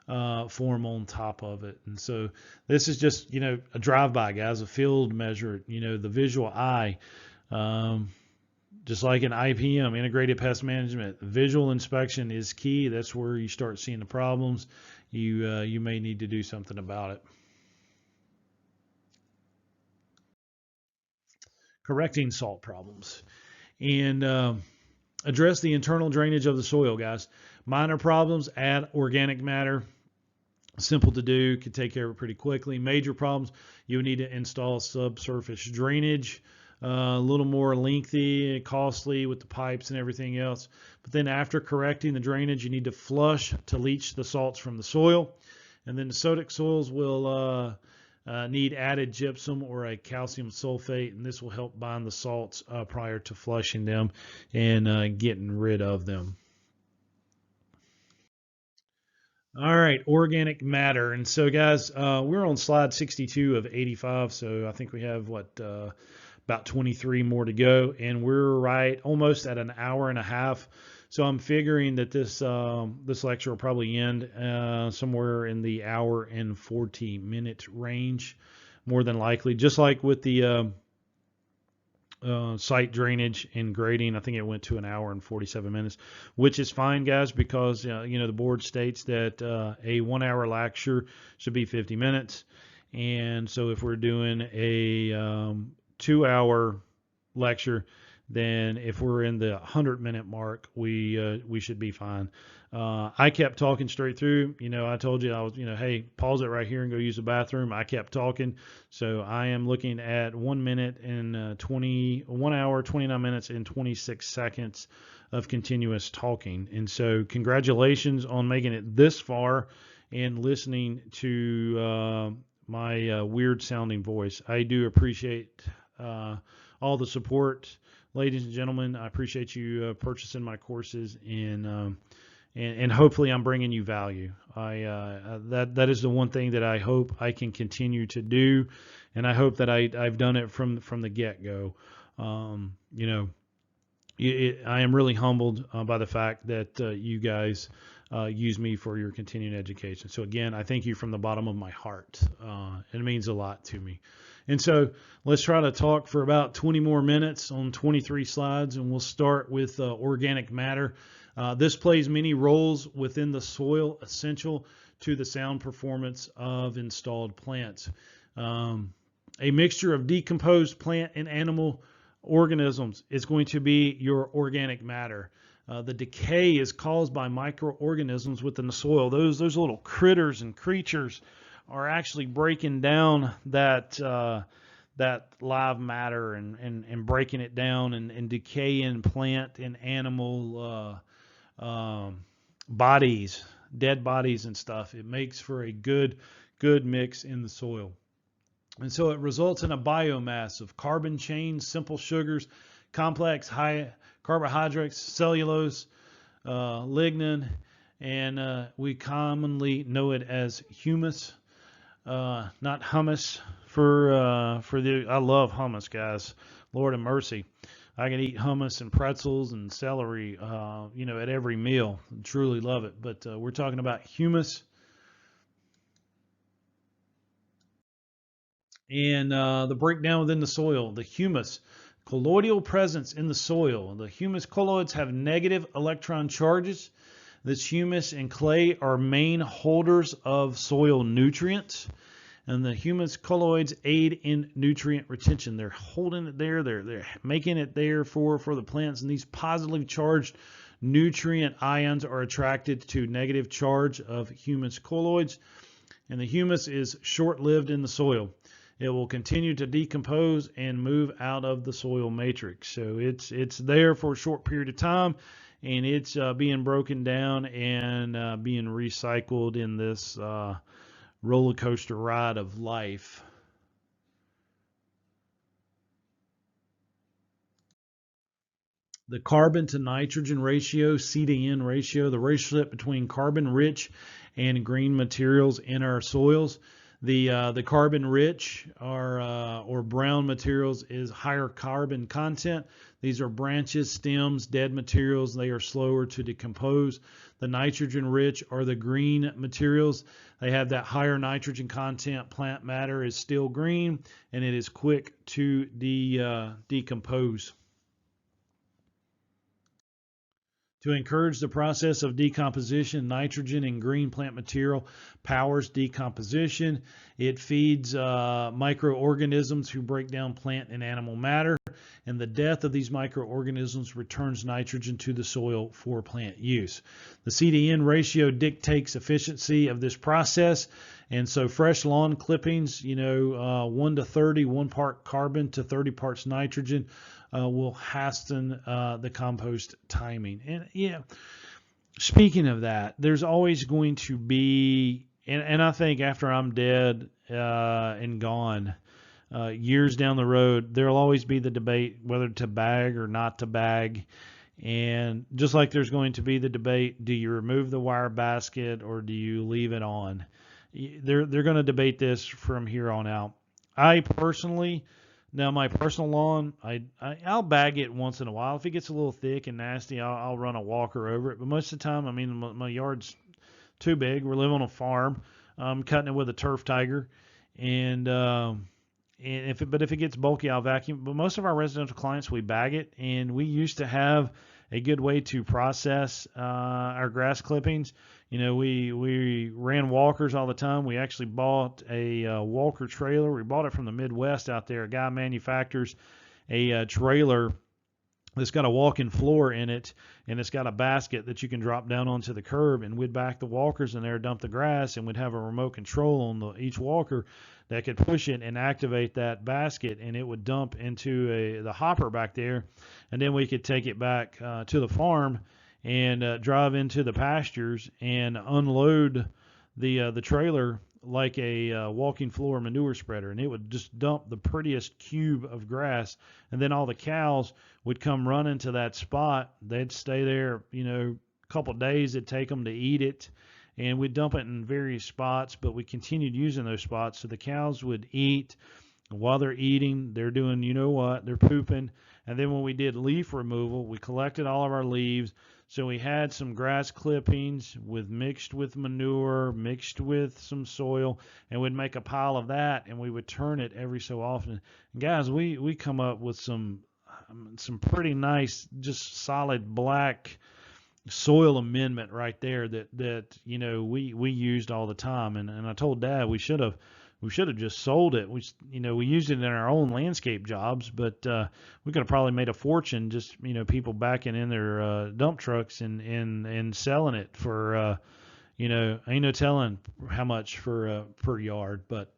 form on top of it. And so this is just, a drive-by, guys, a field measure, the visual eye. Just like in IPM, integrated pest management, visual inspection is key. That's where you start seeing the problems. You may need to do something about it. Correcting salt problems. And address the internal drainage of the soil, guys. Minor problems, add organic matter. Simple to do, can take care of it pretty quickly. Major problems, you would need to install subsurface drainage. A little more lengthy and costly with the pipes and everything else. But then after correcting the drainage, you need to flush to leach the salts from the soil. And then the sodic soils will need added gypsum or a calcium sulfate, and this will help bind the salts prior to flushing them and getting rid of them. All right, organic matter. And so, guys, we're on slide 62 of 85, so I think we have, about 23 more to go, and we're right almost at an hour and a half. So I'm figuring that this lecture will probably end somewhere in the hour and 40-minute range, more than likely. Just like with the site drainage and grading, I think it went to an hour and 47 minutes, which is fine, guys, because the board states that a 1-hour lecture should be 50 minutes, and so if we're doing a 2-hour lecture, then if we're in the 100-minute mark, we should be fine. I kept talking straight through. I told you I was, hey, pause it right here and go use the bathroom. I kept talking, so I am looking at 1 minute and 1 hour, 29 minutes and 26 seconds of continuous talking. And so, congratulations on making it this far and listening to my weird sounding voice. I do appreciate all the support, ladies and gentlemen. I appreciate you purchasing my courses, and hopefully I'm bringing you value. That is the one thing that I hope I can continue to do, and I hope that I've done it from the get-go. I am really humbled by the fact that you guys use me for your continuing education. So again, I thank you from the bottom of my heart. It means a lot to me. And so let's try to talk for about 20 more minutes on 23 slides, and we'll start with organic matter. This plays many roles within the soil, essential to the sound performance of installed plants. A mixture of decomposed plant and animal organisms is going to be your organic matter. The decay is caused by microorganisms within the soil. Those little critters and creatures are actually breaking down that live matter and breaking it down and decaying plant and animal bodies, dead bodies and stuff. It makes for a good mix in the soil. And so it results in a biomass of carbon chains, simple sugars, complex high carbohydrates, cellulose, lignin, and we commonly know it as humus, not hummus. I love hummus, guys. Lord have mercy. I can eat hummus and pretzels and celery, at every meal. Truly love it. But we're talking about humus. And the breakdown within the soil, the humus, colloidal presence in the soil. The humus colloids have negative electron charges. This humus and clay are main holders of soil nutrients, and the humus colloids aid in nutrient retention. They're holding it there. They're making it there for the plants, and these positively charged nutrient ions are attracted to negative charge of humus colloids, and the humus is short-lived in the soil. It will continue to decompose and move out of the soil matrix. So it's there for a short period of time, and it's being broken down and being recycled in this roller coaster ride of life. The carbon to nitrogen ratio, C to N ratio, the relationship between carbon-rich and green materials in our soils. The carbon-rich or brown materials is higher carbon content. These are branches, stems, dead materials. They are slower to decompose. The nitrogen-rich are the green materials. They have that higher nitrogen content. Plant matter is still green, and it is quick to decompose. To encourage the process of decomposition, nitrogen in green plant material powers decomposition. It feeds microorganisms who break down plant and animal matter, and the death of these microorganisms returns nitrogen to the soil for plant use. The C to N ratio dictates efficiency of this process, and so fresh lawn clippings, 1 to 30, 1 part carbon to 30 parts nitrogen, will hasten the compost timing. And speaking of that, there's always going to be, and I think after I'm dead and gone, years down the road, there'll always be the debate whether to bag or not to bag. And just like there's going to be the debate, do you remove the wire basket or do you leave it on? They're going to debate this from here on out. I personally, now my personal lawn, I'll bag it once in a while. If it gets a little thick and nasty, I'll run a walker over it. But most of the time, my yard's too big. We live on a farm. I'm cutting it with a turf tiger, and if it gets bulky, I'll vacuum. But most of our residential clients, we bag it, and we used to have a good way to process our grass clippings. We ran walkers all the time. We actually bought a walker trailer. We bought it from the Midwest out there. A guy manufactures a trailer It's got a walk-in floor in it, and it's got a basket that you can drop down onto the curb, and we'd back the walkers in there, dump the grass, and we'd have a remote control on each walker that could push it and activate that basket, and it would dump into the hopper back there, and then we could take it back to the farm and drive into the pastures and unload the trailer like a walking floor manure spreader, and it would just dump the prettiest cube of grass, and then all the cows would come running to that spot. They'd stay there, a couple of days it'd take them to eat it, and we'd dump it in various spots, but we continued using those spots so the cows would eat. While they're eating, they're doing, they're pooping. And then when we did leaf removal, we collected all of our leaves. So we had some grass clippings mixed with manure, mixed with some soil, and we'd make a pile of that, and we would turn it every so often. And guys, we come up with some pretty nice, just solid black soil amendment right there that we used all the time. And I told Dad we should have just sold it. We used it in our own landscape jobs, but we could have probably made a fortune just people backing in their dump trucks and selling it for ain't no telling how much for per yard. But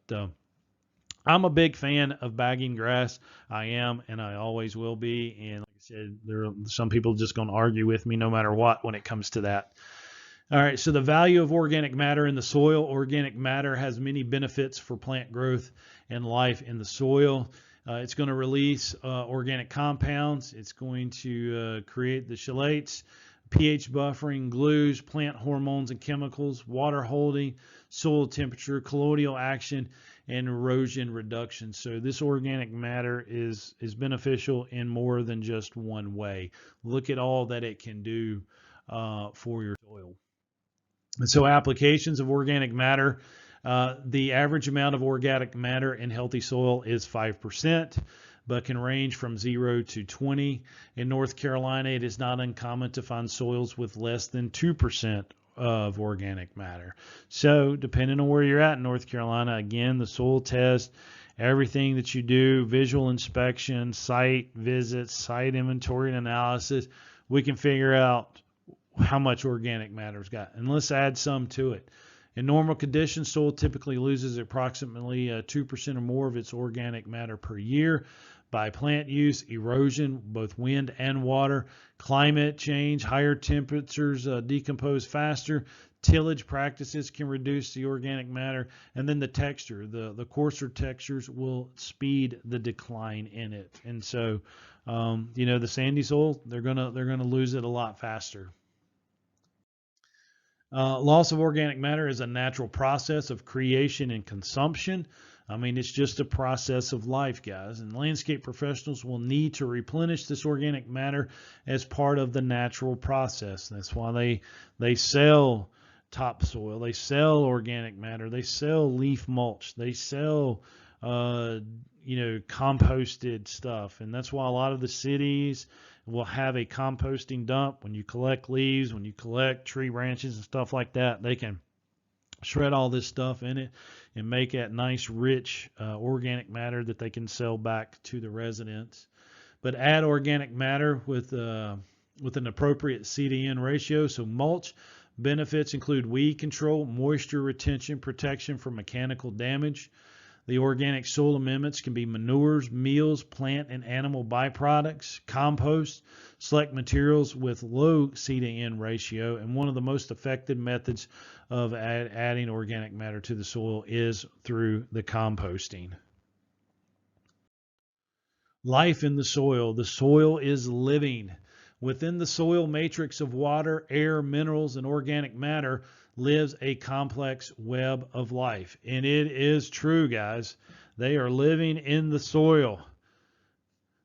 I'm a big fan of bagging grass. I am, and I always will be. And like I said, there are some people just going to argue with me no matter what when it comes to that. All right, so the value of organic matter in the soil. Organic matter has many benefits for plant growth and life in the soil. It's going to release organic compounds. It's going to create the chelates, pH buffering, glues, plant hormones and chemicals, water holding, soil temperature, colloidal action, and erosion reduction. So this organic matter is beneficial in more than just one way. Look at all that it can do for your soil. And so applications of organic matter, the average amount of organic matter in healthy soil is 5%, but can range from 0 to 20. In North Carolina, it is not uncommon to find soils with less than 2% of organic matter. So depending on where you're at in North Carolina, again, the soil test, everything that you do, visual inspection, site visits, site inventory and analysis, we can figure out how much organic matter's got. And let's add some to it. In normal conditions, soil typically loses approximately 2% or more of its organic matter per year by plant use, erosion, both wind and water, climate change, higher temperatures decompose faster, tillage practices can reduce the organic matter, and then the texture, the coarser textures will speed the decline in it. And so, the sandy soil, they're gonna lose it a lot faster. Loss of organic matter is a natural process of creation and consumption. I mean, it's just a process of life, guys. And landscape professionals will need to replenish this organic matter as part of the natural process. That's why they sell topsoil, they sell organic matter, they sell leaf mulch, they sell composted stuff. And that's why a lot of the cities will have a composting dump. When you collect leaves, when you collect tree branches and stuff like that, they can shred all this stuff in it and make that nice rich organic matter that they can sell back to the residents. But add organic matter with an appropriate C/N ratio. So mulch benefits include weed control, moisture retention, protection from mechanical damage. The organic soil amendments can be manures, meals, plant and animal byproducts, compost, select materials with low C/N ratio, and one of the most effective methods of adding organic matter to the soil is through the composting. Life in the soil. The soil is living. Within the soil matrix of water, air, minerals, and organic matter lives a complex web of life. And it is true, guys. They are living in the soil.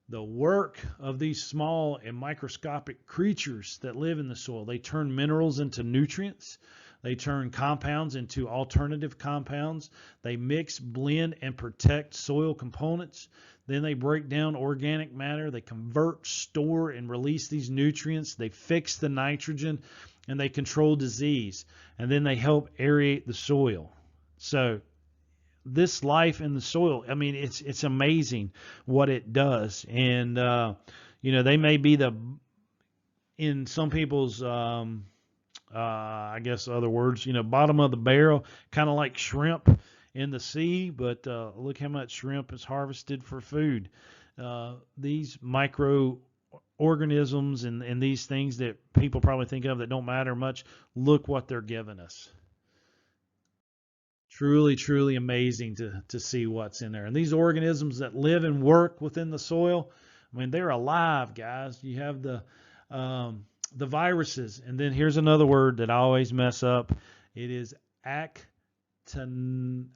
The work of these small and microscopic creatures that live in the soil, they turn minerals into nutrients. They turn compounds into alternative compounds. They mix, blend, and protect soil components. Then they break down organic matter. They convert, store, and release these nutrients. They fix the nitrogen, and they control disease. And then they help aerate the soil. So this life in the soil, I mean, it's amazing what it does. And they may be in some people's, I guess other words, bottom of the barrel, kind of like shrimp in the sea, but look how much shrimp is harvested for food. These microorganisms and these things that people probably think of that don't matter much, look what they're giving us. Truly, truly amazing to see what's in there. And these organisms that live and work within the soil, I mean, they're alive, guys. You have the viruses, and then here's another word that I always mess up. It is actin.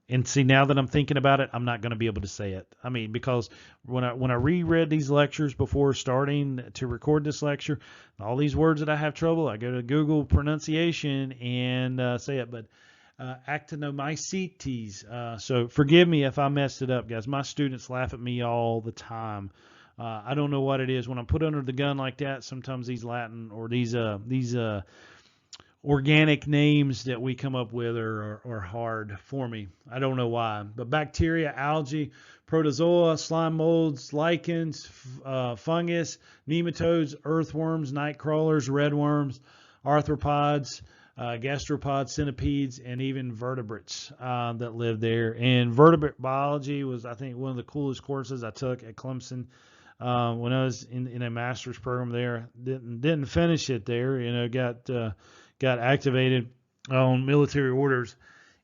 And see, now that I'm thinking about it, I'm not going to be able to say it. I mean, because when I reread these lectures before starting to record this lecture, all these words that I have trouble, I go to Google pronunciation and say it. But actinomycetes. So forgive me if I messed it up, guys. My students laugh at me all the time. I don't know what it is. When I'm put under the gun like that, sometimes these Latin or these organic names that we come up with are hard for me. I don't know why. But bacteria, algae, protozoa, slime molds, lichens, fungus, nematodes, earthworms, night crawlers, redworms, arthropods, gastropods, centipedes, and even vertebrates that live there. And vertebrate biology was, I think, one of the coolest courses I took at Clemson when I was in a master's program there. Didn't finish it there. Got activated on military orders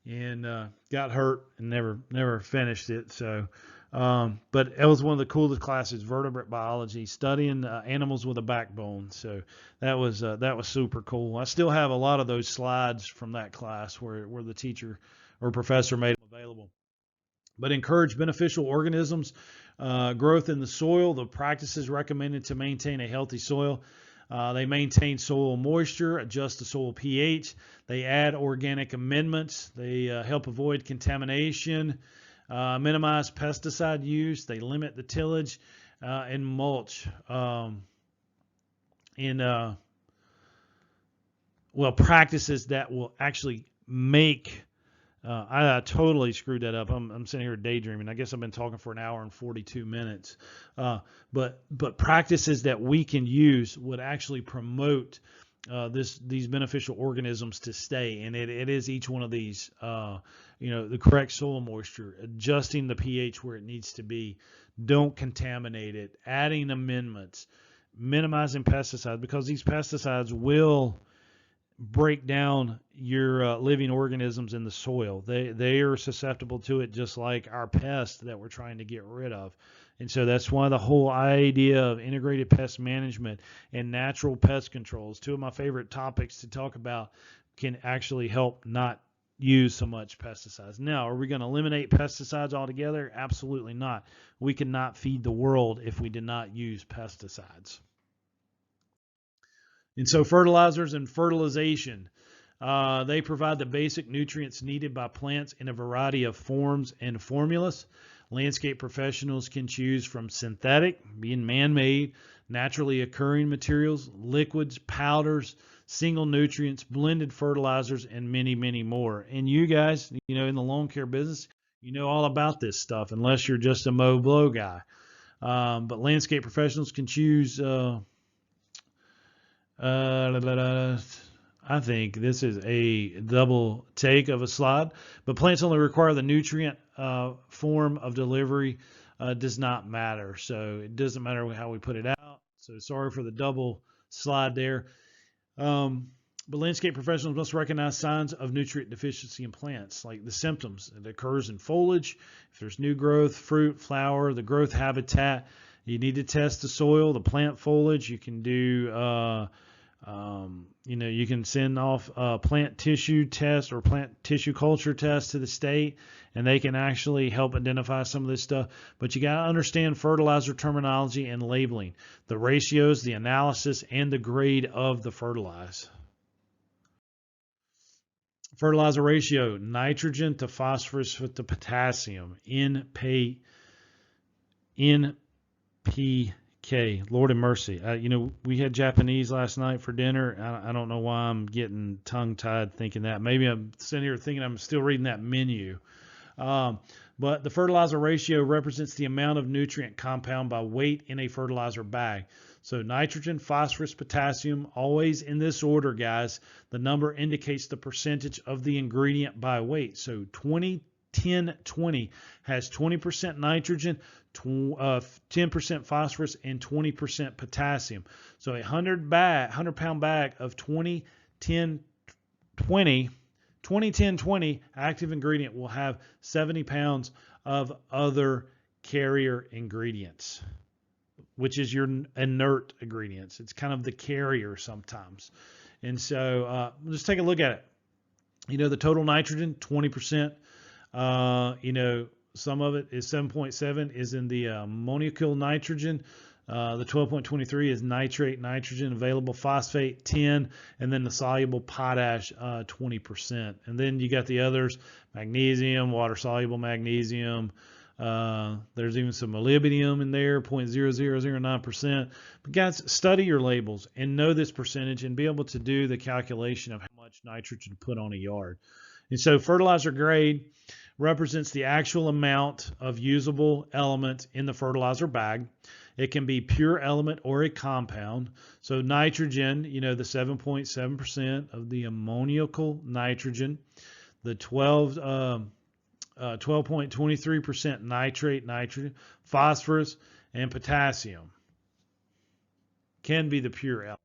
and got hurt and never finished it. So, but it was one of the coolest classes, vertebrate biology, studying animals with a backbone. So that was super cool. I still have a lot of those slides from that class where the teacher or professor made them available. But encourage beneficial organisms, growth in the soil. The practices recommended to maintain a healthy soil. They maintain soil moisture, adjust the soil pH. They add organic amendments. They help avoid contamination, minimize pesticide use. They limit the tillage and mulch. Practices that will actually make. I totally screwed that up. I'm sitting here daydreaming. I guess I've been talking for an hour and 42 minutes. But practices that we can use would actually promote these beneficial organisms to stay. And it is each one of these, the correct soil moisture, adjusting the pH where it needs to be, don't contaminate it, adding amendments, minimizing pesticides, because these pesticides will break down your living organisms in the soil. They are susceptible to it, just like our pests that we're trying to get rid of. And so that's why the whole idea of integrated pest management and natural pest controls, two of my favorite topics to talk about, can actually help not use so much pesticides. Now, are we going to eliminate pesticides altogether? Absolutely not. We cannot feed the world if we did not use pesticides. And so fertilizers and fertilization, they provide the basic nutrients needed by plants in a variety of forms and formulas. Landscape professionals can choose from synthetic, being man-made, naturally occurring materials, liquids, powders, single nutrients, blended fertilizers, and many, many more. And you guys, in the lawn care business, you know all about this stuff, unless you're just a mow blow guy. But landscape professionals can choose... I think this is a double take of a slide, but plants only require the nutrient form of delivery does not matter. So it doesn't matter how we put it out. So sorry for the double slide there. But landscape professionals must recognize signs of nutrient deficiency in plants, like the symptoms. It occurs in foliage, if there's new growth, fruit, flower, the growth habitat. You need to test the soil, the plant foliage. You can do you can send off a plant tissue test or plant tissue culture test to the state, and they can actually help identify some of this stuff. But you got to understand fertilizer terminology and labeling, the ratios, the analysis, and the grade of the fertilizer. Fertilizer ratio, nitrogen to phosphorus to potassium, NPK. Lord have mercy. We had Japanese last night for dinner. I don't know why I'm getting tongue-tied thinking that. Maybe I'm sitting here thinking I'm still reading that menu. But the fertilizer ratio represents the amount of nutrient compound by weight in a fertilizer bag. So nitrogen, phosphorus, potassium, always in this order, guys. The number indicates the percentage of the ingredient by weight. So 20, 10, 20 has 20% nitrogen, 10% phosphorus, and 20% potassium. So a 100-pound bag of 20, 10, 20 active ingredient will have 70 pounds of other carrier ingredients, which is your inert ingredients. It's kind of the carrier sometimes. And so let's take a look at it. The total nitrogen, 20%. Some of it is 7.7 is in the ammoniacal nitrogen. The 12.23 is nitrate nitrogen, available phosphate 10, and then the soluble potash 20%. And then you got the others: magnesium, water soluble magnesium. There's even some molybdenum in there, 0.0009%. But guys, study your labels and know this percentage and be able to do the calculation of how much nitrogen to put on a yard. And so fertilizer grade represents the actual amount of usable element in the fertilizer bag. It can be pure element or a compound. So nitrogen, the 7.7% of the ammoniacal nitrogen, the 12.23% nitrate nitrogen, phosphorus, and potassium can be the pure element.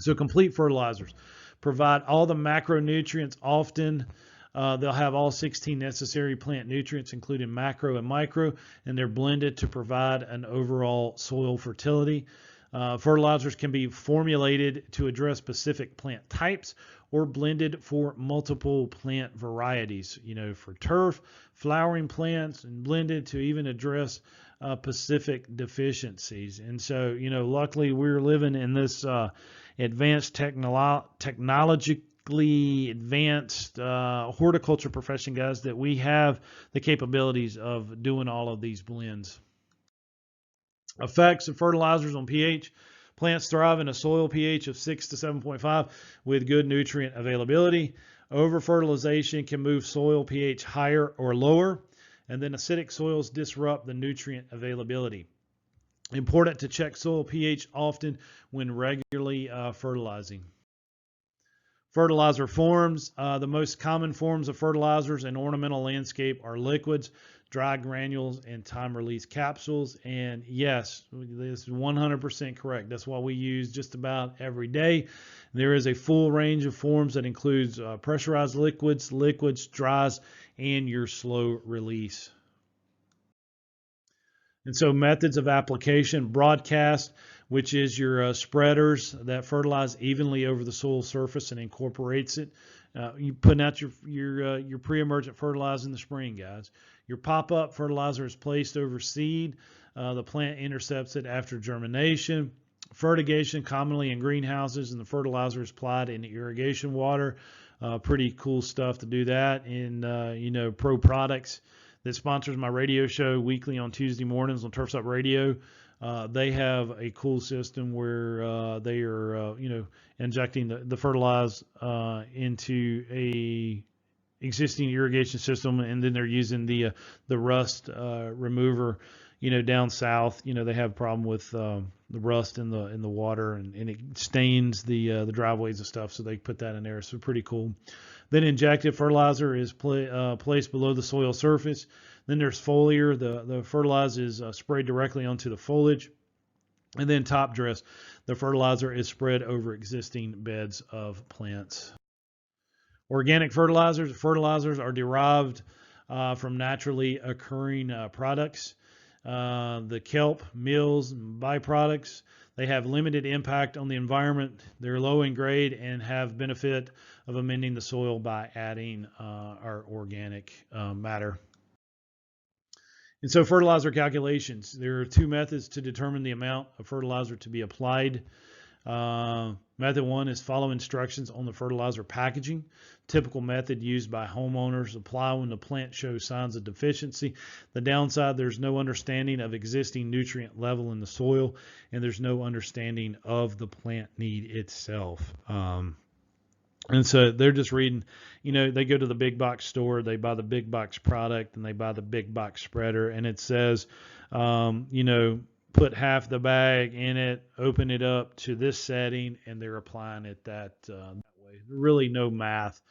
So complete fertilizers provide all the macronutrients. Often they'll have all 16 necessary plant nutrients, including macro and micro, and they're blended to provide an overall soil fertility. Fertilizers can be formulated to address specific plant types or blended for multiple plant varieties, for turf, flowering plants, and blended to even address specific deficiencies. And so, luckily we're living in this advanced technologically advanced horticulture profession, guys, that we have the capabilities of doing all of these blends. Effects of fertilizers on pH. Plants thrive in a soil pH of 6 to 7.5 with good nutrient availability. Over-fertilization can move soil pH higher or lower, and then acidic soils disrupt the nutrient availability. Important to check soil pH often when regularly fertilizing. Fertilizer forms. The most common forms of fertilizers in ornamental landscape are liquids, dry granules, and time-release capsules. And yes, this is 100% correct. That's what we use just about every day. There is a full range of forms that includes pressurized liquids, dries, and your slow release. And so methods of application: broadcast, which is your spreaders that fertilize evenly over the soil surface and incorporates it. You putting out your pre-emergent fertilizer in the spring, guys. Your pop-up fertilizer is placed over seed. The plant intercepts it after germination. Fertigation, commonly in greenhouses, and the fertilizer is applied in irrigation water. Pretty cool stuff to do that. In Pro Products, that sponsors my radio show weekly on Tuesday mornings on Turfs Up Radio. They have a cool system where they are, injecting the fertilizer into a existing irrigation system, and then they're using the rust remover. Down south, they have a problem with the rust in the water, and it stains the driveways and stuff. So they put that in there. So pretty cool. Then injected fertilizer is placed below the soil surface. Then there's foliar. The fertilizer is sprayed directly onto the foliage. And then top dress. The fertilizer is spread over existing beds of plants. Organic fertilizers. Fertilizers are derived from naturally occurring products. The kelp, mills, and byproducts. They have limited impact on the environment. They're low in grade and have benefit of amending the soil by adding our organic matter. And so fertilizer calculations. There are two methods to determine the amount of fertilizer to be applied. Method one is follow instructions on the fertilizer packaging. Typical method used by homeowners: apply when the plant shows signs of deficiency. The downside: there's no understanding of existing nutrient level in the soil, and there's no understanding of the plant need itself. And so they're just reading, they go to the big box store, they buy the big box product, and they buy the big box spreader, and it says, put half the bag in it, open it up to this setting, and they're applying it that way. Really no math.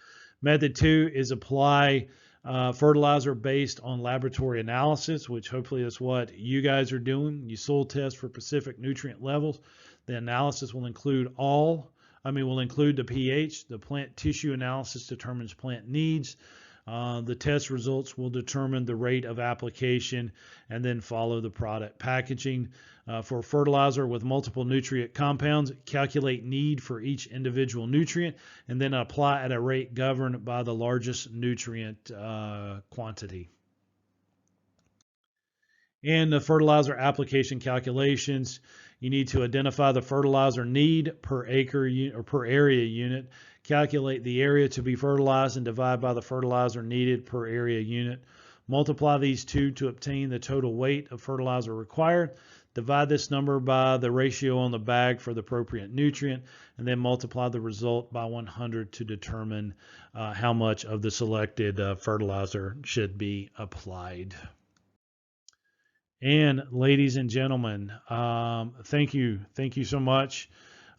Method 2 is apply fertilizer based on laboratory analysis, which hopefully is what you guys are doing. You soil test for specific nutrient levels. The analysis will include the pH. The plant tissue analysis determines plant needs. The test results will determine the rate of application and then follow the product packaging. For fertilizer with multiple nutrient compounds, calculate need for each individual nutrient and then apply at a rate governed by the largest nutrient quantity. And the fertilizer application calculations, you need to identify the fertilizer need per acre or per area unit, calculate the area to be fertilized and divide by the fertilizer needed per area unit. Multiply these two to obtain the total weight of fertilizer required. Divide this number by the ratio on the bag for the appropriate nutrient, and then multiply the result by 100 to determine how much of the selected fertilizer should be applied. And ladies and gentlemen, thank you so much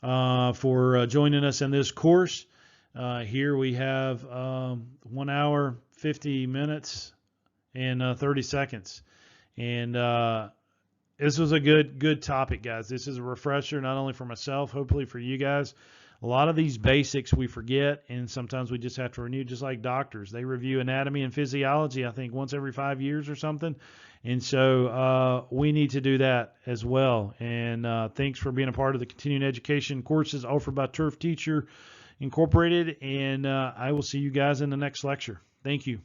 for joining us in this course. Here we have 1 hour, 50 minutes, and 30 seconds. And this was a good topic, guys. This is a refresher, not only for myself, hopefully for you guys. A lot of these basics we forget, and sometimes we just have to renew, just like doctors. They review anatomy and physiology, I think, once every 5 years or something. And so we need to do that as well. And thanks for being a part of the continuing education courses offered by Turf Teacher Incorporated. And I will see you guys in the next lecture. Thank you.